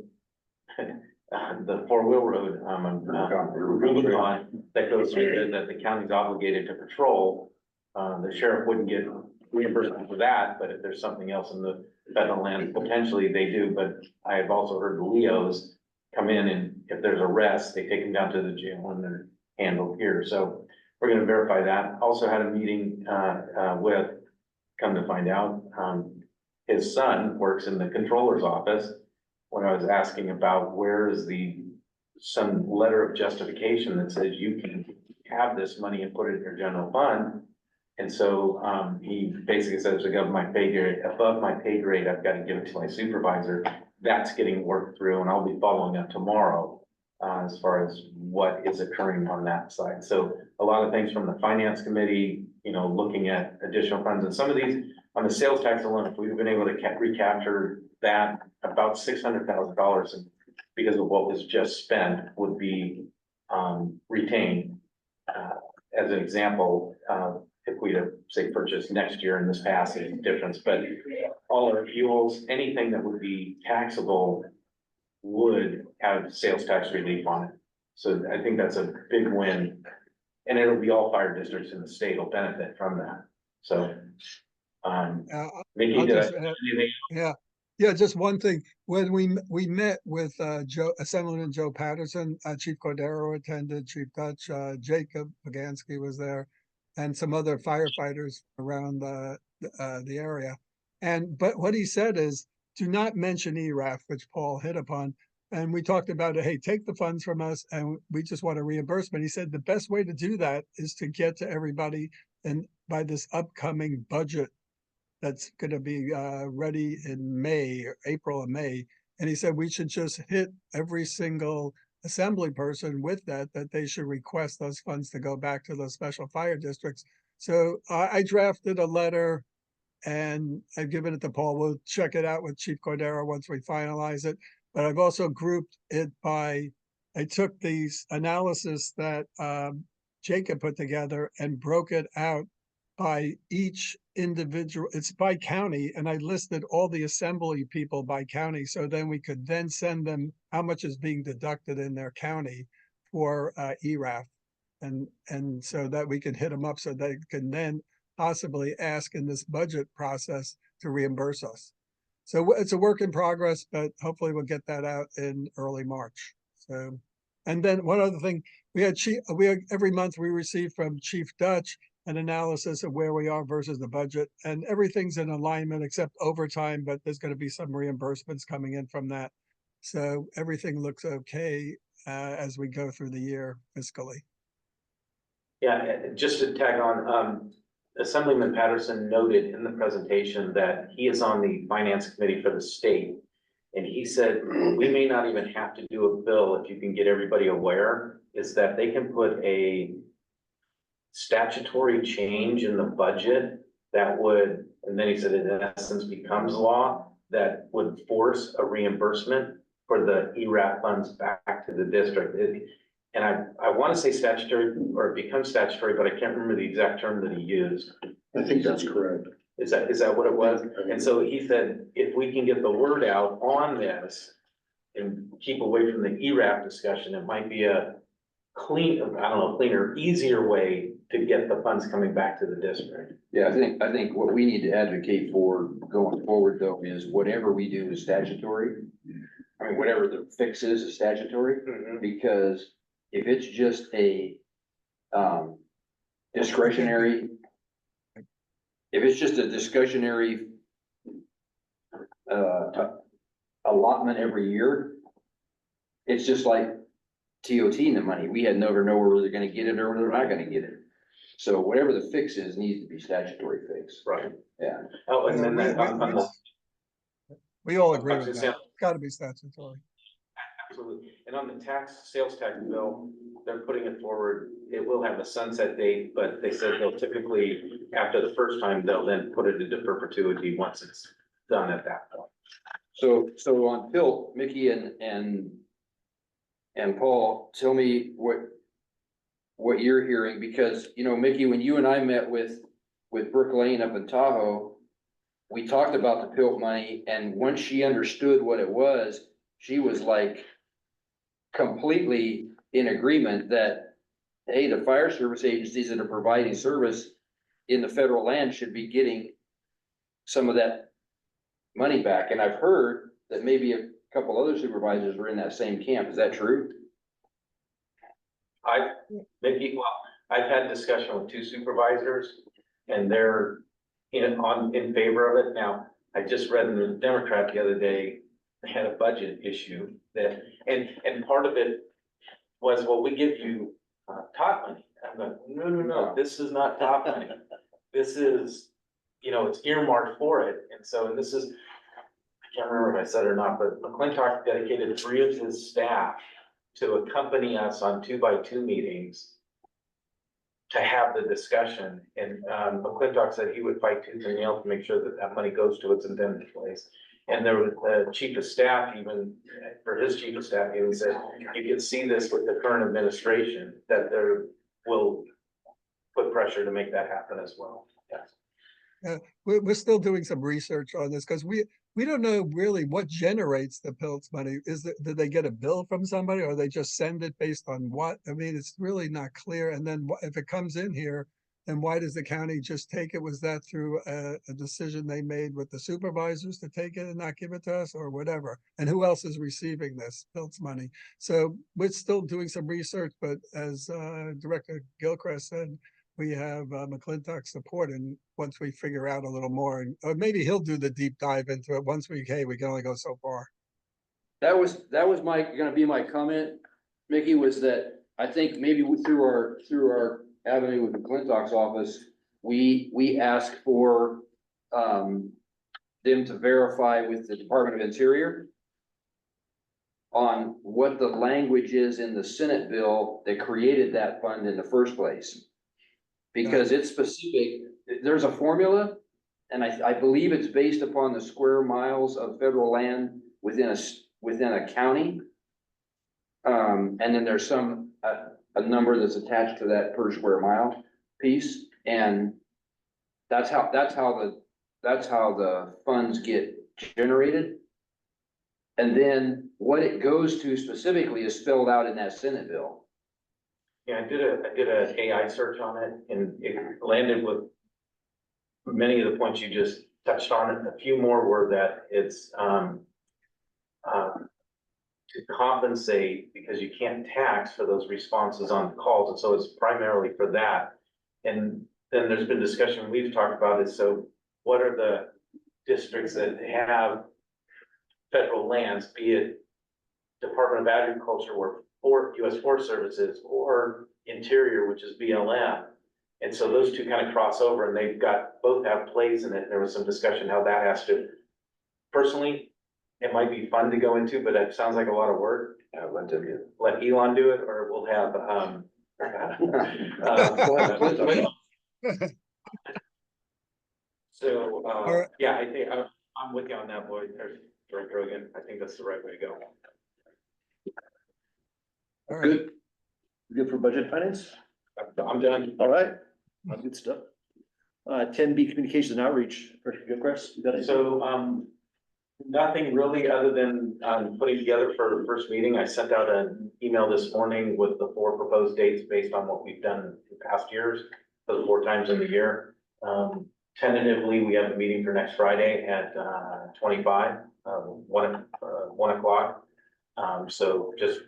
the four-wheel road, Rubicon, that goes through that the county's obligated to patrol. The sheriff wouldn't get reimbursement for that, but if there's something else in the federal land, potentially they do. But I have also heard the Leos come in, and if there's arrests, they take them down to the jail and they're handled here. So we're gonna verify that. Also had a meeting with, come to find out, his son works in the controller's office. When I was asking about where is some letter of justification that says you can have this money and put it in your general fund. And so he basically says, above my pay grade, I've got to give it to my supervisor. That's getting worked through, and I'll be following up tomorrow as far as what is occurring on that side. So a lot of things from the finance committee, looking at additional funds, and some of these on the sales tax alone, if we've been able to recapture that, about $600,000 because of what was just spent would be retained. As an example, if we to say purchase next year in this passage difference, but all our fuels, anything that would be taxable would have sales tax relief on it. So I think that's a big win, and it'll be all fire districts in the state will benefit from that. So, Mickey, I'll did I just say add- anything? Yeah, just one thing. When we met with Assemblyman Joe Patterson, Chief Cordero attended, Chief Dutch, Jacob Pagansky was there, and some other firefighters around the area. But what he said is, do not mention ERAF, which Paul hit upon. And we talked about it, hey, take the funds from us and we just want a reimbursement. He said the best way to do that is to get to everybody and by this upcoming budget that's going to be ready in May, or April or May. And he said we should just hit every single assembly person with that they should request those funds to go back to those special fire districts. So I drafted a letter and I've given it to Paul. We'll check it out with Chief Cordero once we finalize it. But I've also grouped it by, I took these analysis that Jacob put together and broke it out by each individual, it's by county, and I listed all the assembly people by county, so then we could then send them how much is being deducted in their county for ERAF. And so that we can hit them up so they can then possibly ask in this budget process to reimburse us. So it's a work in progress, but hopefully we'll get that out in early March. So, and then one other thing, we had every month we receive from Chief Dutch an analysis of where we are versus the budget, and everything's in alignment except overtime, but there's going to be some reimbursements coming in from that. So everything looks okay as we go through the year fiscally. Yeah, just to tag on, Assemblyman Patterson noted in the presentation that he is on the finance committee for the state. And he said, we may not even have to do a bill if you can get everybody aware, is that they can put a statutory change in the budget that would, and then he said it in essence becomes law, that would force a reimbursement for the ERAP funds back to the district. And I want to say statutory or it becomes statutory, but I can't remember the exact term that he used. I think that's correct. Is that what it was? And so he said, if we can get the word out on this and keep away from the ERAP discussion, it might be a cleaner, easier way to get the funds coming back to the district. Yeah, I think what we need to advocate for going forward though is whatever we do is statutory. I mean, whatever the fix is statutory, because if it's just a discretionary, if it's just a discretionary allotment every year, it's just like TOT in the money. We had never know whether they're gonna get it or they're not gonna get it. So whatever the fix is, needs to be statutory fix. Right. Yeah. Oh, and then We all agree with Taxes, that. yeah. It's gotta be statutory. absolutely. And on the sales tax bill, they're putting it forward. It will have a sunset date, but they said they'll typically, after the first time, they'll then put it into perpetuity once it's done at that point. So on PILT, Mickey and Paul, tell me what you're hearing, because, you know, Mickey, when you and I met with Brooke Lane up in Tahoe, we talked about the PILT money, and once she understood what it was, she was like completely in agreement that, hey, the fire service agencies that are providing service in the federal land should be getting some of that money back. And I've heard that maybe a couple other supervisors were in that same camp. Is that true? Mickey, well, I've had discussion with two supervisors and they're in favor of it. Now, I just read in the Democrat the other day, they had a budget issue that, and part of it was, well, we give you top money. I'm like, no, this is not top money. This is, it's earmarked for it. And so, and this is, I can't remember if I said it or not, but McClintock dedicated 3 of his staff to accompany us on 2x2 meetings to have the discussion. And McClintock said he would fight tooth and nail to make sure that that money goes to its intended place. And there was the chief of staff, even for his chief of staff, even said, you can see this with the current administration, that there will put pressure to make that happen as well. Yes. We're still doing some research on this because we don't know really what generates the PILTS money. Did they get a bill from somebody or they just send it based on what? I mean, it's really not clear. And then if it comes in here, then why does the county just take it? Was that through a decision they made with the supervisors to take it and not give it to us or whatever? And who else is receiving this PILTS money? So we're still doing some research, but as Director Gilchrist said, we have McClintock's support, and once we figure out a little more, or maybe he'll do the deep dive into it. Once we can only go so far. That was gonna be my comment, Mickey, was that I think maybe through our avenue with McClintock's office, we ask for them to verify with the Department of Interior on what the language is in the Senate bill that created that fund in the first place. Because it's specific, there's a formula, and I believe it's based upon the square miles of federal land within a county. And then there's a number that's attached to that per square mile piece, and that's how the funds get generated. And then what it goes to specifically is spelled out in that Senate bill. Yeah, I did a AI search on it and it landed with many of the points you just touched on. A few more were that it's to compensate because you can't tax for those responses on calls. And so it's primarily for that. And then there's been discussion we've talked about is, so what are the districts that have federal lands, be it Department of Agriculture or U.S. Forest Services or Interior, which is BLM. And so those two kind of cross over and they've both have plays in it. There was some discussion how that has to, personally, it might be fun to go into, but it sounds like a lot of work. Let Elon do it, or we'll have, so, right. yeah, I think I'm with you on that, boy, Director Rogan. I think that's the right way to go. All right. Good. Good for budget and finance? I'm done. All right, good stuff. 10B communications and outreach, Director Gilchrist, you got anything? So, nothing really other than, putting together for the first meeting. I sent out an email this morning with the 4 proposed dates based on what we've done in past years, for the 4 times in the year. Tentatively, we have a meeting for next Friday at, 25, 1 o'clock. So just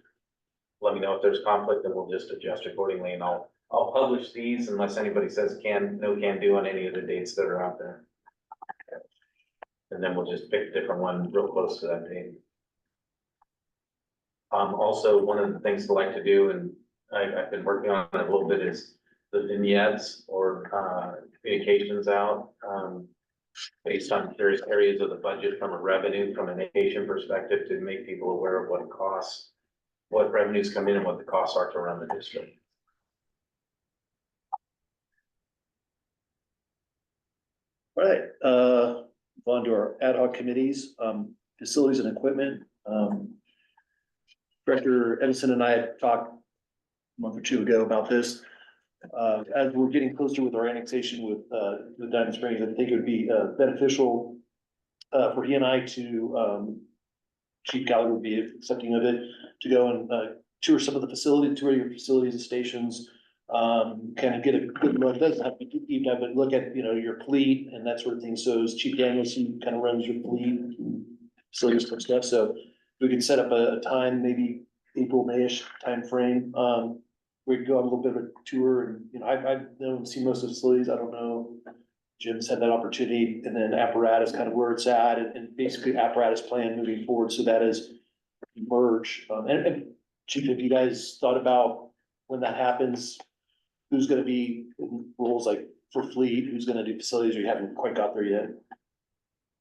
let me know if there's conflict and we'll just adjust accordingly, and I'll publish these unless anybody says no can do on any of the dates that are out there. And then we'll just pick a different one real close to that date. Also, one of the things I like to do, and I've been working on it a little bit, is the vignettes or communications out. Based on various areas of the budget from a revenue, from a nation perspective, to make people aware of what it costs, what revenues come in and what the costs are to run the district. All right, on to our ad hoc committees, facilities and equipment. Director Edison and I had talked a month or 2 ago about this. As we're getting closer with our annexation with Diamond Springs, I think it would be beneficial for he and I to, Chief Gallagher would be accepting of it, to go and tour some of the facilities, tour your facilities and stations. Kind of get a good look, it doesn't have to be deep dive, but look at, your fleet and that sort of thing. So as Chief Daniels, he kind of runs your fleet, facilities and stuff. So we could set up a time, maybe April, May-ish timeframe. We could go on a little bit of a tour and, I've known and seen most of the facilities. I don't know. Jim's had that opportunity, and then apparatus kind of where it's at, and basically apparatus plan moving forward. So that is merge. And Chief, have you guys thought about when that happens, who's gonna be in roles like for fleet, who's gonna do facilities, or you haven't quite got there yet?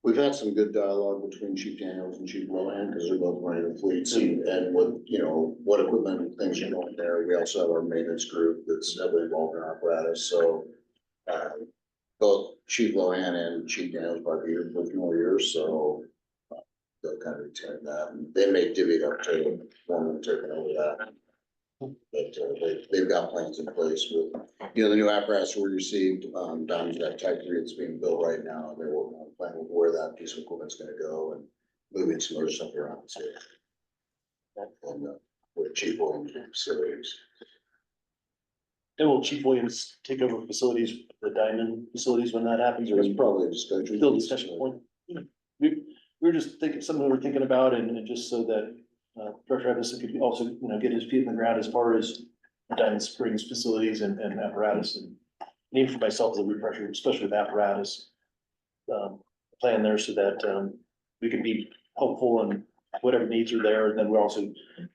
We've had some good dialogue between Chief Daniels and Chief Lohan, because they're both running the fleets and what, what equipment and things are going there. We also have our maintenance group that's heavily involved in our apparatus, so. Both Chief Lohan and Chief Daniels are here for a few more years, so. They'll kind of retain that, and they may divvy it up to one and taking over that. But they've got plans in place with, the new apparatus we received, Diamond's got Type 3 that's being built right now. They're working on a plan with where that piece of equipment's gonna go and moving some other stuff around too. And with Chief Williams facilities. And will Chief Williams take over facilities, the Diamond facilities when that happens, or There's is probably a discussion. still a discussion point? We were just thinking, something we were thinking about, and just so that, Director Evans could also, get his feet in the ground as far as the Diamond Springs facilities and apparatus, and even for myself as a refresher, especially with apparatus. Plan there so that, we can be helpful and whatever needs are there, and then we also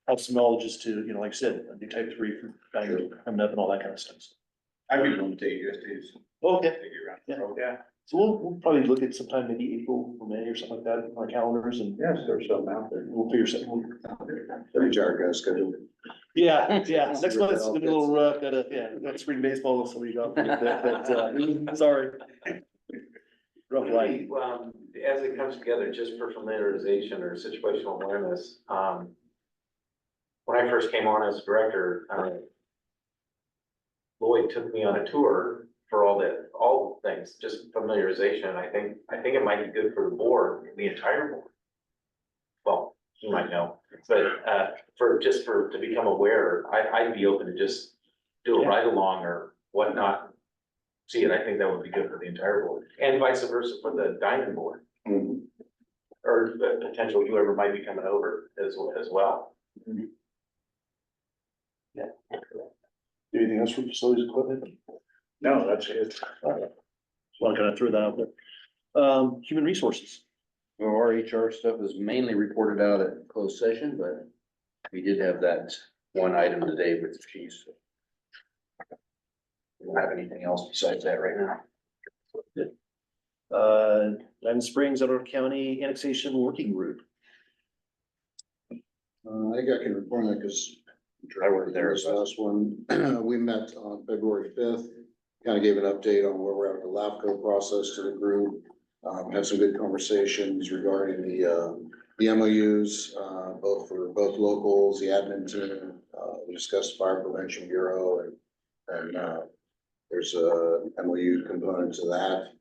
have some knowledge as to, like I said, do Type 3 for Diamond coming up and all that kind of stuff. I'd be willing to take you guys to Okay. take you around. Yeah. Yeah, So we'll probably look at sometime maybe April or May or something like that on our calendars, and yes, there's something out there. we'll figure something. HR guys scheduled. Yeah, next month's gonna be a little rough, got spring baseball this week off, but, sorry. Rough life. Maybe, as it comes together, just for familiarization or situational awareness, when I first came on as director, Lloyd took me on a tour for all the things, just familiarization. I think it might be good for the board, the entire board. Well, you might know, but, to become aware, I'd be open to just do a ride along or whatnot. See it, I think that would be good for the entire board, and vice versa for the Diamond board. Or the potential whoever might be coming over as well. Yeah. Anything else for facilities equipment? No, that's it. So I'm gonna throw that out there. Human resources. Well, our HR stuff is mainly reported out at closed session, but we did have that one item today with the chiefs. We don't have anything else besides that right now. Diamond Springs, Edward County Annexation Working Group. I think I can report that because I worked there, this last one, we met on February 5th, kind of gave an update on where we're at with the LAFCO process to the group. Had some good conversations regarding the MOUs, both for both locals, the admin team, discussed Fire Prevention Bureau and there's a MOU component to that.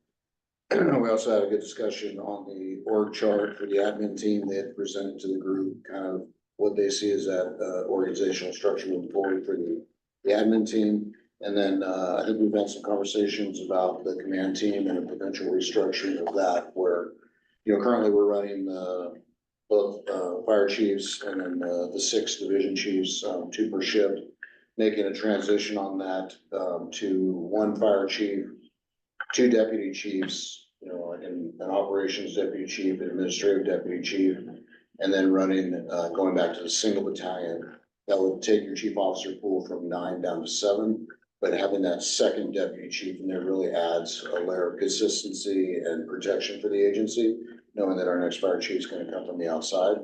We also had a good discussion on the org chart for the admin team. They had presented to the group kind of what they see as that organizational structure moving forward for the admin team. And then I think we've had some conversations about the command team and a potential restructuring of that, where, you know, currently we're running both fire chiefs and then the 6 division chiefs, 2 per shift, making a transition on that to 1 fire chief, 2 deputy chiefs, you know, like an operations deputy chief, an administrative deputy chief, and then running, going back to the single battalion. That would take your chief officer pool from 9 down to 7, but having that second deputy chief in there really adds a layer of consistency and protection for the agency, knowing that our next fire chief is gonna come from the outside.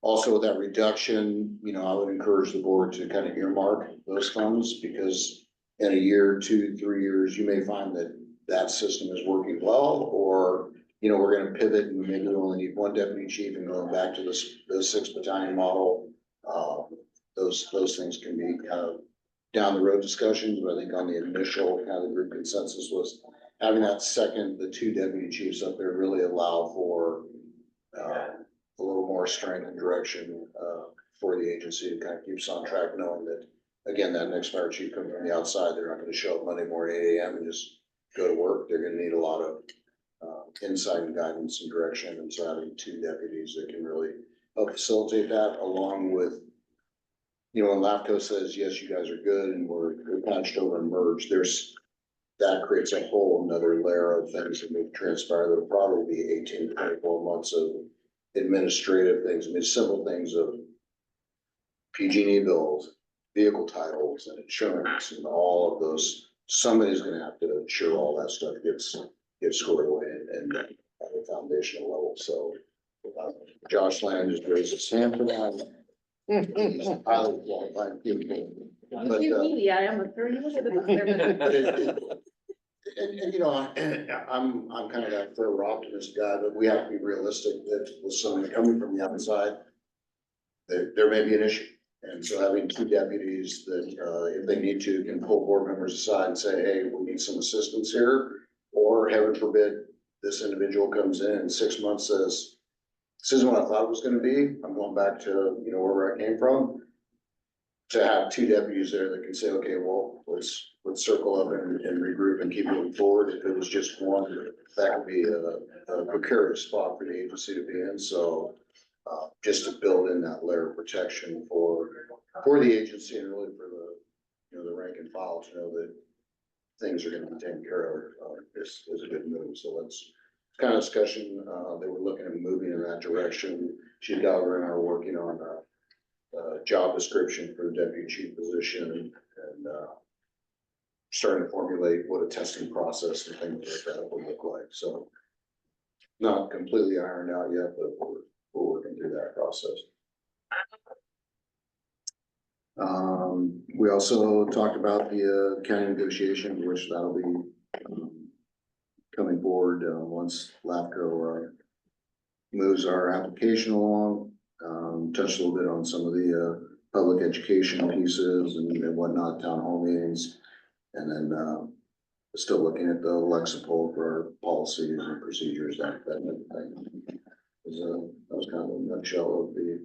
Also with that reduction, you know, I would encourage the board to kind of earmark those funds, because in a year, 2, 3 years, you may find that that system is working well, or, you know, we're gonna pivot and maybe we only need 1 deputy chief and going back to the 6 battalion model. Those things can be kind of down the road discussions, but I think on the initial kind of the group consensus was having that the 2 deputy chiefs up there really allow for a little more strength and direction for the agency to kind of keep us on track, knowing that, again, that next fire chief coming from the outside, they're not gonna show up Monday morning, 8 AM and just go to work. They're gonna need a lot of insight and guidance and direction, and so having 2 deputies that can really help facilitate that, along with, you know, when LAFCO says, yes, you guys are good and we're patched over and merged, that creates a whole another layer of things that may transpire. That'll probably be 18 to 24 months of administrative things. I mean, simple things of PG&E bills, vehicle titles and insurance and all of those. Somebody's gonna have to ensure all that stuff gets squared away and at a foundational level. So Josh Land just raised his hand for that. He's a highly qualified people. But, Yeah, I am a 30 years of the. but and you know, I'm kind of that forever optimist guy, but we have to be realistic that with somebody coming from the outside, there may be an issue. And so having 2 deputies that, if they need to, can pull board members aside and say, hey, we need some assistance here. Or heaven forbid, this individual comes in 6 months, says, this isn't what I thought it was gonna be. I'm going back to, you know, wherever I came from. To have 2 deputies there that can say, okay, well, let's circle up and regroup and keep moving forward. If it was just 1, that would be a precarious spot for the agency to be in. So just to build in that layer of protection for the agency and really for the, you know, the rank and file to know that things are gonna be taken care of is a good move. So that's kind of discussion. They were looking at moving in that direction. Chief Gallagher and I are working on job description for the deputy chief position and starting to formulate what a testing process and things like that would look like. So not completely ironed out yet, but we're working through that process. We also talked about the county negotiation, which that'll be coming forward once LAFCO moves our application along. Touched a little bit on some of the public education pieces and whatnot, town hall meetings. And then still looking at the Lexipol for our policies and procedures, that type of thing. That was kind of a nutshell of the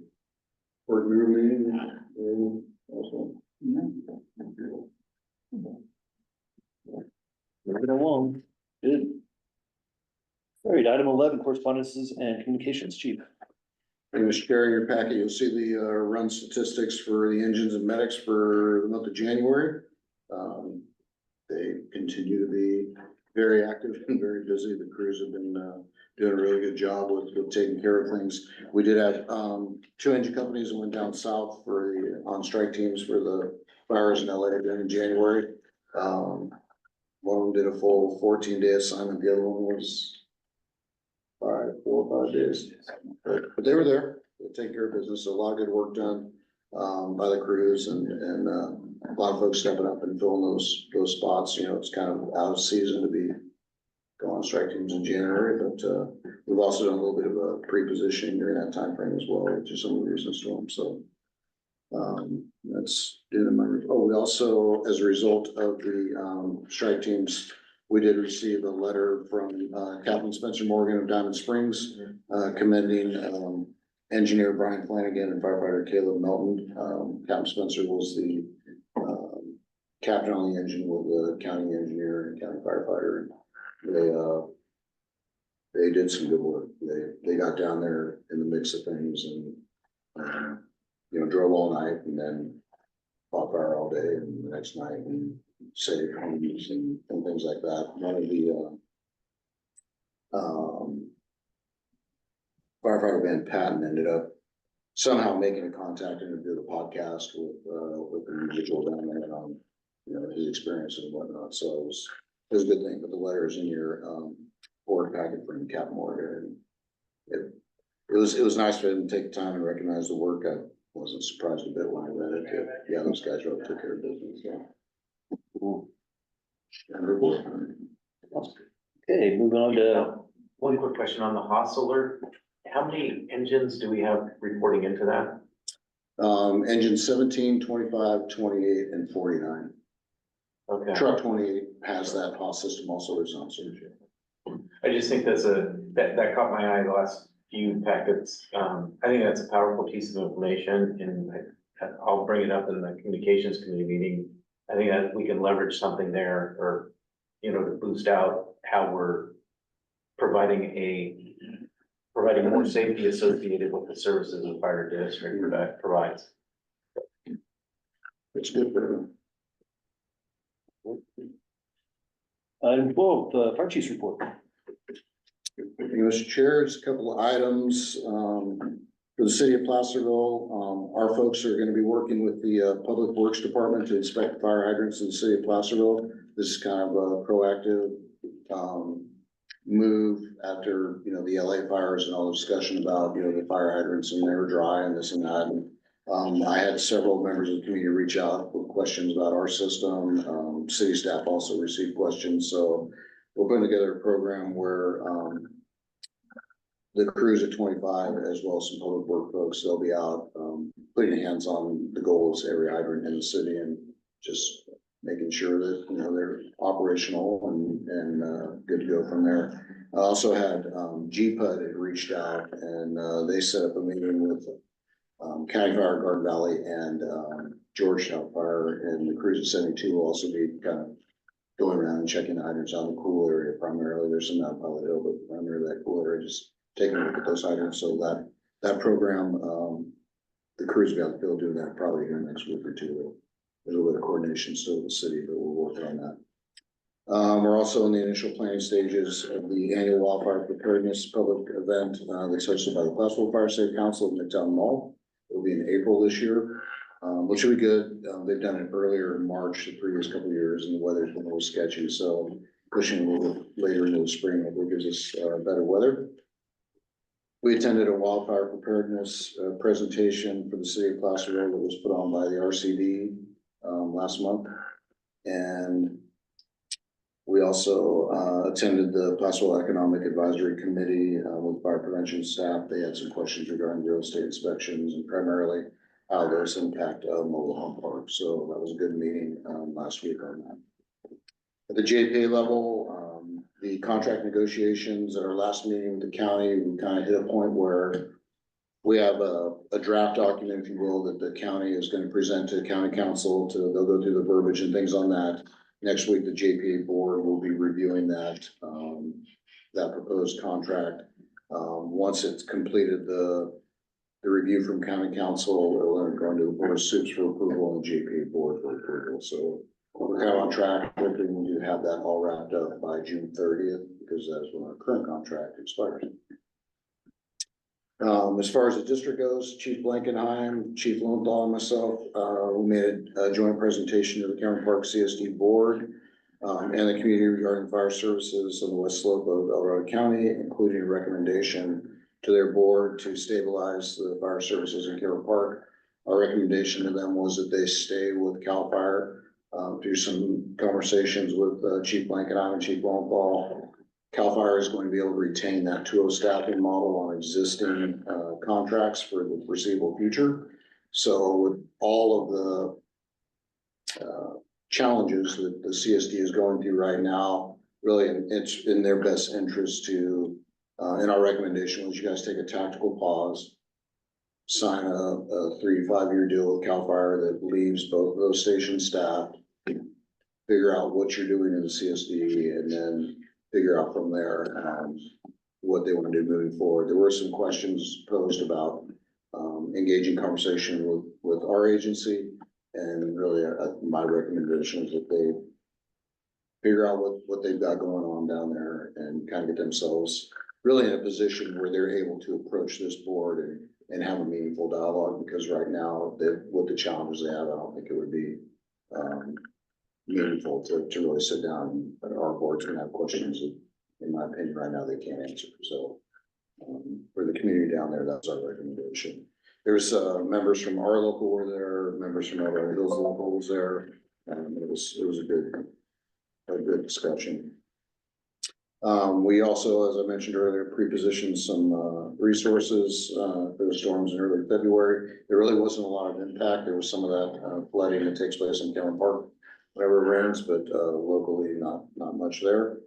board meeting. Moving along, good. All right, item 11, correspondences and communications, chief. Mr. Chair, in your packet, you'll see the run statistics for the engines and medics for the month of January. They continue to be very active and very busy. The crews have been doing a really good job with taking care of things. We did have 2 engine companies that went down south for the on-strike teams for the fires in LA during January. One of them did a full 14-day assignment. The other one was 4 or 5 days, but they were there. They take care of business. So a lot of good work done by the crews and a lot of folks stepping up and filling those spots. You know, it's kind of out of season to be going on strike teams in January, but we've also done a little bit of a pre-positioning during that time frame as well, which is some of the recent storms. So That's did in my, we also, as a result of the, strike teams, we did receive a letter from, Captain Spencer Morgan of Diamond Springs, commending, engineer Brian Flanagan and firefighter Caleb Melton. Captain Spencer was the, captain on the engine with the county engineer and county firefighter. They did some good work. They got down there in the mix of things and, drove all night and then fought fire all day and the next night and saved homes and things like that. One of the, firefighter Van Patten ended up somehow making a contact and do the podcast with an individual down there on, his experiences and whatnot. So it was a good thing, but the letter is in your, board packet from Captain Morgan. And it was nice for him to take the time and recognize the work. I wasn't surprised a bit when I read it. Yeah, those guys really took care of business, yeah. And report. Okay, moving on to, One quick question on the Hostler. How many engines do we have reporting into that? Engine 17, 25, 28, and 49. Okay, Truck 28 has that HOS system also is on surge. I just think that caught my eye the last few packets. I think that's a powerful piece of information and I'll bring it up in the communications committee meeting. I think that we can leverage something there or, to boost out how we're providing more safety associated with the services the fire district provides. It's good for them. item 12, fire chief's report. Mr. Chair, just a couple of items, for the city of Placerville. Our folks are gonna be working with the, Public Works Department to inspect fire hydrants in the city of Placerville. This is kind of a proactive, move after, the LA fires and all the discussion about, the fire hydrants and they were dry and this and that. And, I had several members of the community reach out with questions about our system. City staff also received questions, so we're putting together a program where, the crews at 25, as well as some public work folks, they'll be out, putting their hands on the goals every hydrant in the city and just making sure that, they're operational and good to go from there. I also had, GPUD had reached out and, they set up a meeting with, County Fire, Garden Valley and, Georgetown Fire, and the crews at 72 will also be kind of going around and checking the hydrants out in the cool area primarily. There's some out Pilot Hill, but primarily that cool area, just taking a look at those hydrants. So that program, the crews will be out in the field doing that probably here next week or two. There's a little bit of coordination still with the city, but we're working on that. We're also in the initial planning stages of the annual wildfire preparedness public event, that's hosted by the Placerville Fire Safe Council at Midtown Mall. It'll be in April this year, which will be good. They've done it earlier in March, the previous couple of years, and the weather's been a little sketchy, so pushing a little bit later into the spring, hopefully gives us, better weather. We attended a wildfire preparedness, presentation for the city of Placerville that was put on by the RCD, last month. And we also, attended the Placerville Economic Advisory Committee, with fire prevention staff. They had some questions regarding real estate inspections and primarily how those impact, mobile home parks. So that was a good meeting, last week on that. At the JPA level, the contract negotiations at our last meeting with the county, we kind of hit a point where we have a draft document, if you will, that the county is going to present to county council they'll go through the verbiage and things on that. Next week, the JPA board will be reviewing that proposed contract. Once it's completed the review from county council, it'll go into the board of soups for approval and the JPA board for approval. So we're kind of on track, hoping to have that all wrapped up by June 30th, because that's when our current contract expires. As far as the district goes, Chief Blankenheim, Chief Lowenthal, and myself, we made a joint presentation to the Cameron Park CSD board, and the community regarding fire services on the west slope of El Dorado County, including a recommendation to their board to stabilize the fire services in Cameron Park. Our recommendation to them was that they stay with CAL FIRE. Through some conversations with Chief Blankenheim and Chief Lowenthal, CAL FIRE is going to be able to retain that 2.0 staffing model on existing contracts for the foreseeable future. So with all of the challenges that the CSD is going through right now, really, it's in their best interest to, in our recommendation was you guys take a tactical pause, sign a 3 to 5 year deal with CAL FIRE that leaves both of those stations staffed, figure out what you're doing in the CSD, and then figure out from there, what they want to do moving forward. There were some questions posed about, engaging conversation with our agency, and really, my recommendation is that they figure out what they've got going on down there and kind of get themselves really in a position where they're able to approach this board and have a meaningful dialogue, because right now, with the challenges they have, I don't think it would be, meaningful to really sit down, and our board's gonna have questions that, in my opinion, right now, they can't answer, so. For the community down there, that's our recommendation. There's, members from our local were there, members from Elbow Hills local was there, it was a good discussion. We also, as I mentioned earlier, pre-positioned some, resources, for the storms in early February. There really wasn't a lot of impact, there was some of that, flooding that takes place in Cameron Park whenever it rains, but, locally, not much there.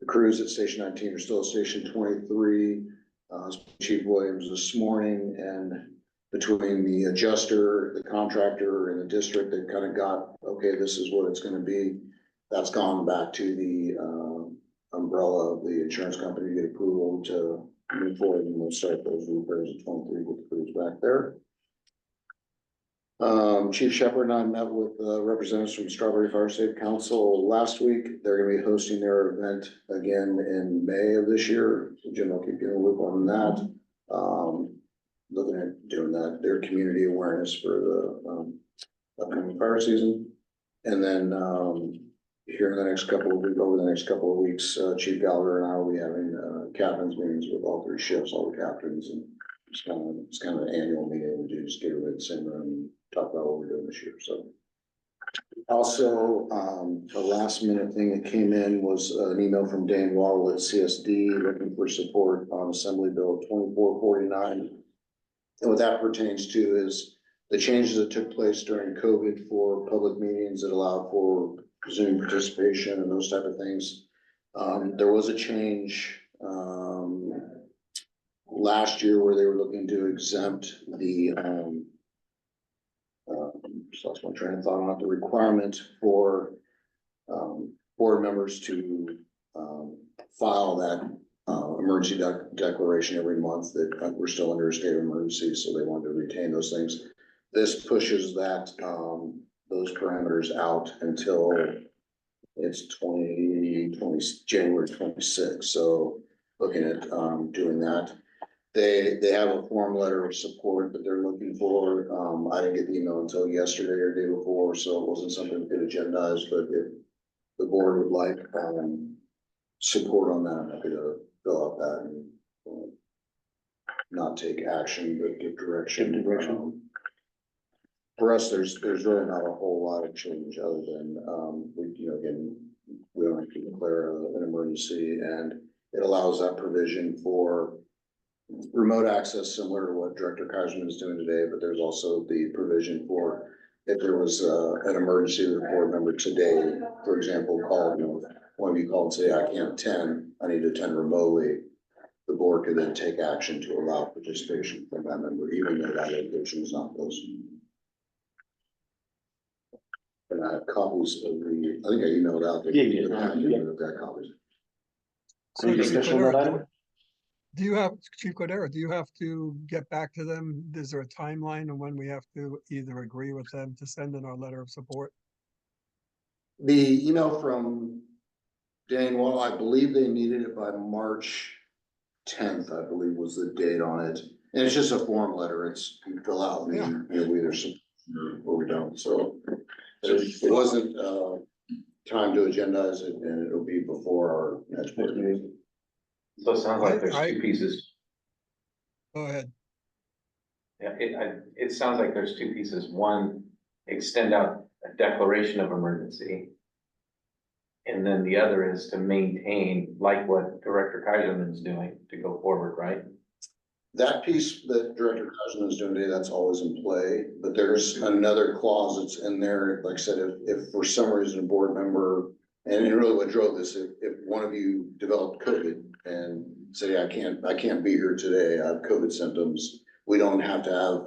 The crews at Station 19 are still at Station 23. Chief Williams this morning, and between the adjuster, the contractor, and the district, they've kind of got, okay, this is what it's gonna be. That's gone back to the umbrella of the insurance company to get approval to move forward, and we'll start those repairs at 23 with the crews back there. Chief Shepherd and I met with representatives from Strawberry Fire Safe Council last week. They're gonna be hosting their event again in May of this year. So Jim will keep you in the loop on that. Looking at doing that, their community awareness for the upcoming fire season. And then here in the next over the next couple of weeks, Chief Gallagher and I will be having captains meetings with all 3 shifts, all the captains, and it's kind of an annual meeting. We do just get everybody in the same room and talk about what we're doing this year. So also, a last minute thing that came in was an email from Dan Waddle at CSD looking for support on Assembly Bill 2449. And what that pertains to is the changes that took place during COVID for public meetings that allowed for Zoom participation and those type of things. There was a change last year where they were looking to exempt the just lost my train of thought on it, the requirement for board members to file that emergency declaration every month that we're still under a state of emergency, so they wanted to retain those things. This pushes that those parameters out until it's January 26th. So looking at doing that. They have a form letter of support that they're looking for. I didn't get the email until yesterday or day before, so it wasn't something we could agendize, but if the board would like support on that, I'm happy to fill out that and not take action, but give direction. For us, there's really not a whole lot of change other than, again, we don't have to declare an emergency, and it allows that provision for remote access, similar to what Director Kaiserman is doing today, but there's also the provision for if there was an emergency that a board member today, for example, called, one of you called and say, I can't attend, I need to attend remotely. The board could then take action to allow participation from that member, even though that location is not close. And I have copies of I think I emailed out. Yeah. Got copies. Any discussion on that item? Do you have, Chief Cordero, do you have to get back to them? Is there a timeline on when we have to either agree with them to send in our letter of support? The email from Dan Wall, I believe they needed it by March 10th, I believe was the date on it. And it's just a form letter. It's you fill out and we either support or we don't. So it wasn't time to agendize it, and it'll be before our next board meeting. So it sounds like there's 2 pieces. Go ahead. Yeah, it sounds like there's 2 pieces. One, extend out a declaration of emergency. And then the other is to maintain, like what Director Kaiserman's doing, to go forward, right? That piece that Director Cousins is doing today, that's always in play, but there's another clause that's in there, like I said, if for some reason a board member, and really what drove this, if one of you developed COVID and say, I can't be here today, I have COVID symptoms, we don't have to have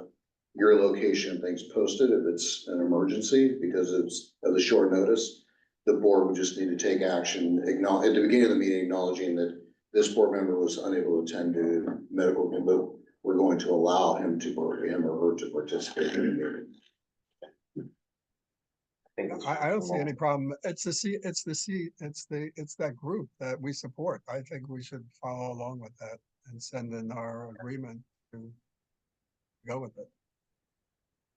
your location and things posted if it's an emergency, because it's of the short notice. The board would just need to take action, at the beginning of the meeting, acknowledging that this board member was unable to attend due to medical, but we're going to allow him or her to participate in the meeting. I don't see any problem. It's that group that we support. I think we should follow along with that and send in our agreement to go with it.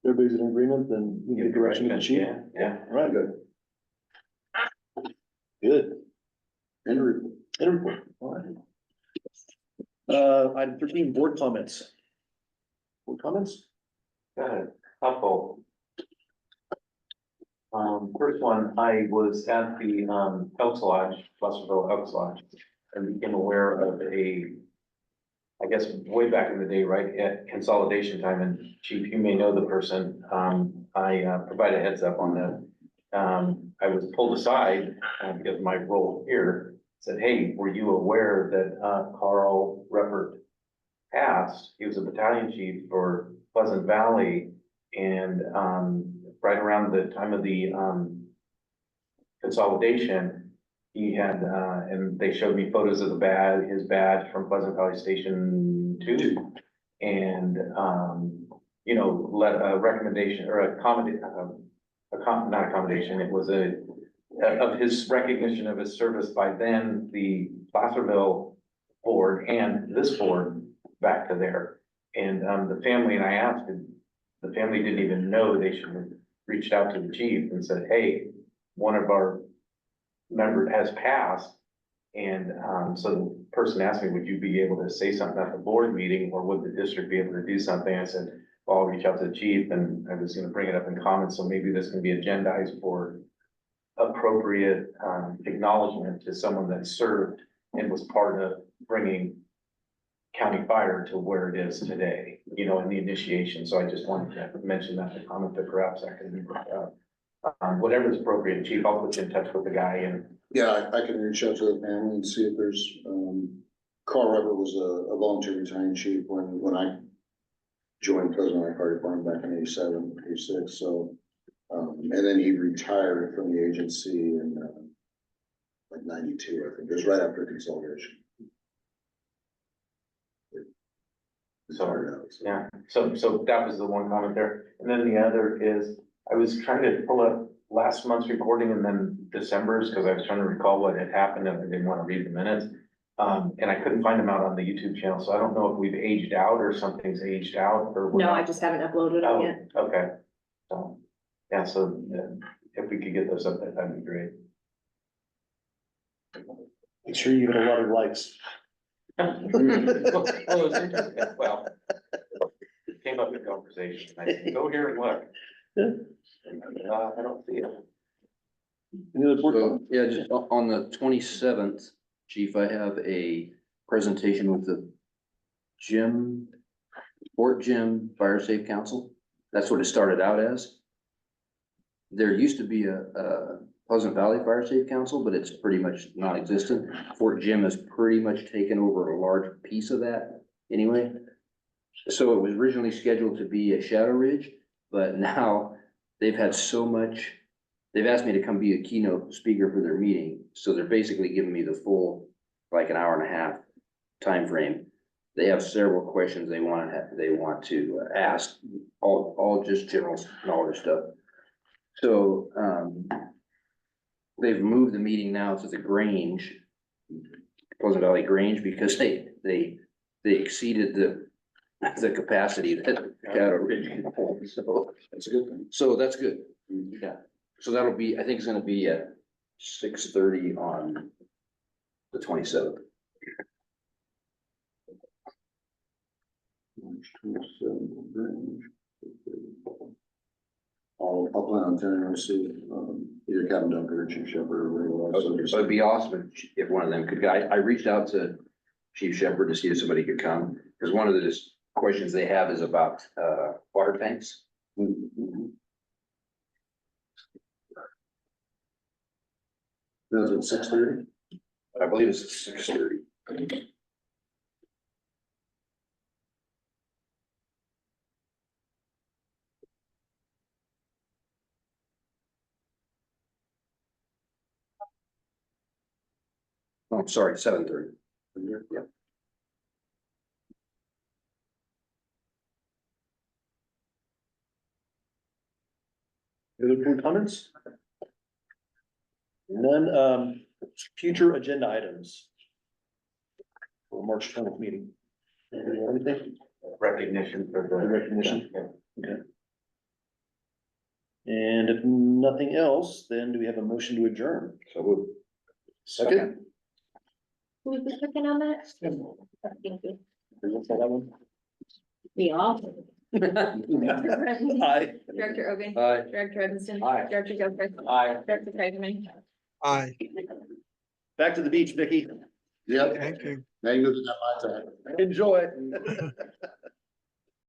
Everybody's in agreement, then we get direction to the chief. Yeah. All right, good. Good. And report. And report. All right. Item 13, board comments. Board comments? Got a couple. First one, I was at the Elks Lodge, Placerville Elks Lodge, and became aware of I guess way back in the day, right, at consolidation time, and Chief, you may know the person, I provided a heads up on that. I was pulled aside because of my role here, said, hey, were you aware that Carl Ruppert passed? He was a battalion chief for Pleasant Valley, and right around the time of the consolidation, he had, and they showed me photos of his badge from Pleasant Valley Station 2. And, let a recommendation or not accommodation, it was of his recognition of his service by then the Placerville board and this board back to there. And the family, and I asked, the family didn't even know they should have reached out to the chief and said, hey, one of our members has passed. And so the person asked me, would you be able to say something at the board meeting, or would the district be able to do something? I said, well, I'll reach out to the chief, and I was gonna bring it up in comments, so maybe this can be agendized for appropriate acknowledgement to someone that served and was part of bringing county fire to where it is today, in the initiation. So I just wanted to mention that in comment that perhaps that can be brought up. Whatever is appropriate, chief, I'll put you in touch with the guy and. Yeah, I can reach out to the family and see if there's, Carl Ruppert was a volunteer battalion chief when I joined Pleasant Valley Fire Department back in 87, 86, so, and then he retired from the agency in, like 92, I think, it was right after consolidation. Sorry, yeah, so that was the one comment there, and then the other is, I was trying to pull up last month's recording and then December's, because I was trying to recall what had happened and I didn't want to read the minutes. And I couldn't find them out on the YouTube channel, so I don't know if we've aged out or something's aged out or. No, I just haven't uploaded Oh, it yet. okay, so, yeah, so if we could get those up, that'd be great. Make sure you get a lot of likes. Well, it was interesting. Well, it came up in conversation. I said, go here and look. I don't see it. Any other board So, comments? yeah, just on the 27th, chief, I have a presentation with the Fort Jim Fire Safe Council. That's what it started out as. There used to be a Pleasant Valley Fire Safe Council, but it's pretty much non-existent. Fort Jim has pretty much taken over a large piece of that anyway. So it was originally scheduled to be at Shadow Ridge, but now they've had so much, they've asked me to come be a keynote speaker for their meeting. So they're basically giving me the full, like an hour and a half time frame. They have several questions they want to ask, all just general knowledge stuff. So, they've moved the meeting now to the Grange, Pleasant Valley Grange, because they exceeded the capacity that Shadow Ridge can hold, so. That's a good thing. So that's good. Yeah. So that'll be, I think it's gonna be at 6:30 on the 27th. I'll plan on turning to see, either Captain Duncan or Chief Shepherd or whatever else. It'd be awesome if one of them could go. I reached out to Chief Shepherd to see if somebody could come, because Because one of the questions they have is about, water tanks. Is it 6:30? I believe it's 6:30. Oh, sorry, 7:30. Yeah. Other board comments? None, future agenda items. For March 20th meeting. Anything? Recognition for the. Recognition. Yeah. Okay. And if nothing else, then do we have a motion to adjourn? So we'll. Second? Who was the second on that? Thank you. That one? We all. Aye. Director Oben. Aye. Director Evanston. Aye. Director Gilchrist. Aye. Director Kreisman. Aye, Back to the beach, Vicky. Yep, thank you. now you go to that my time. Enjoy.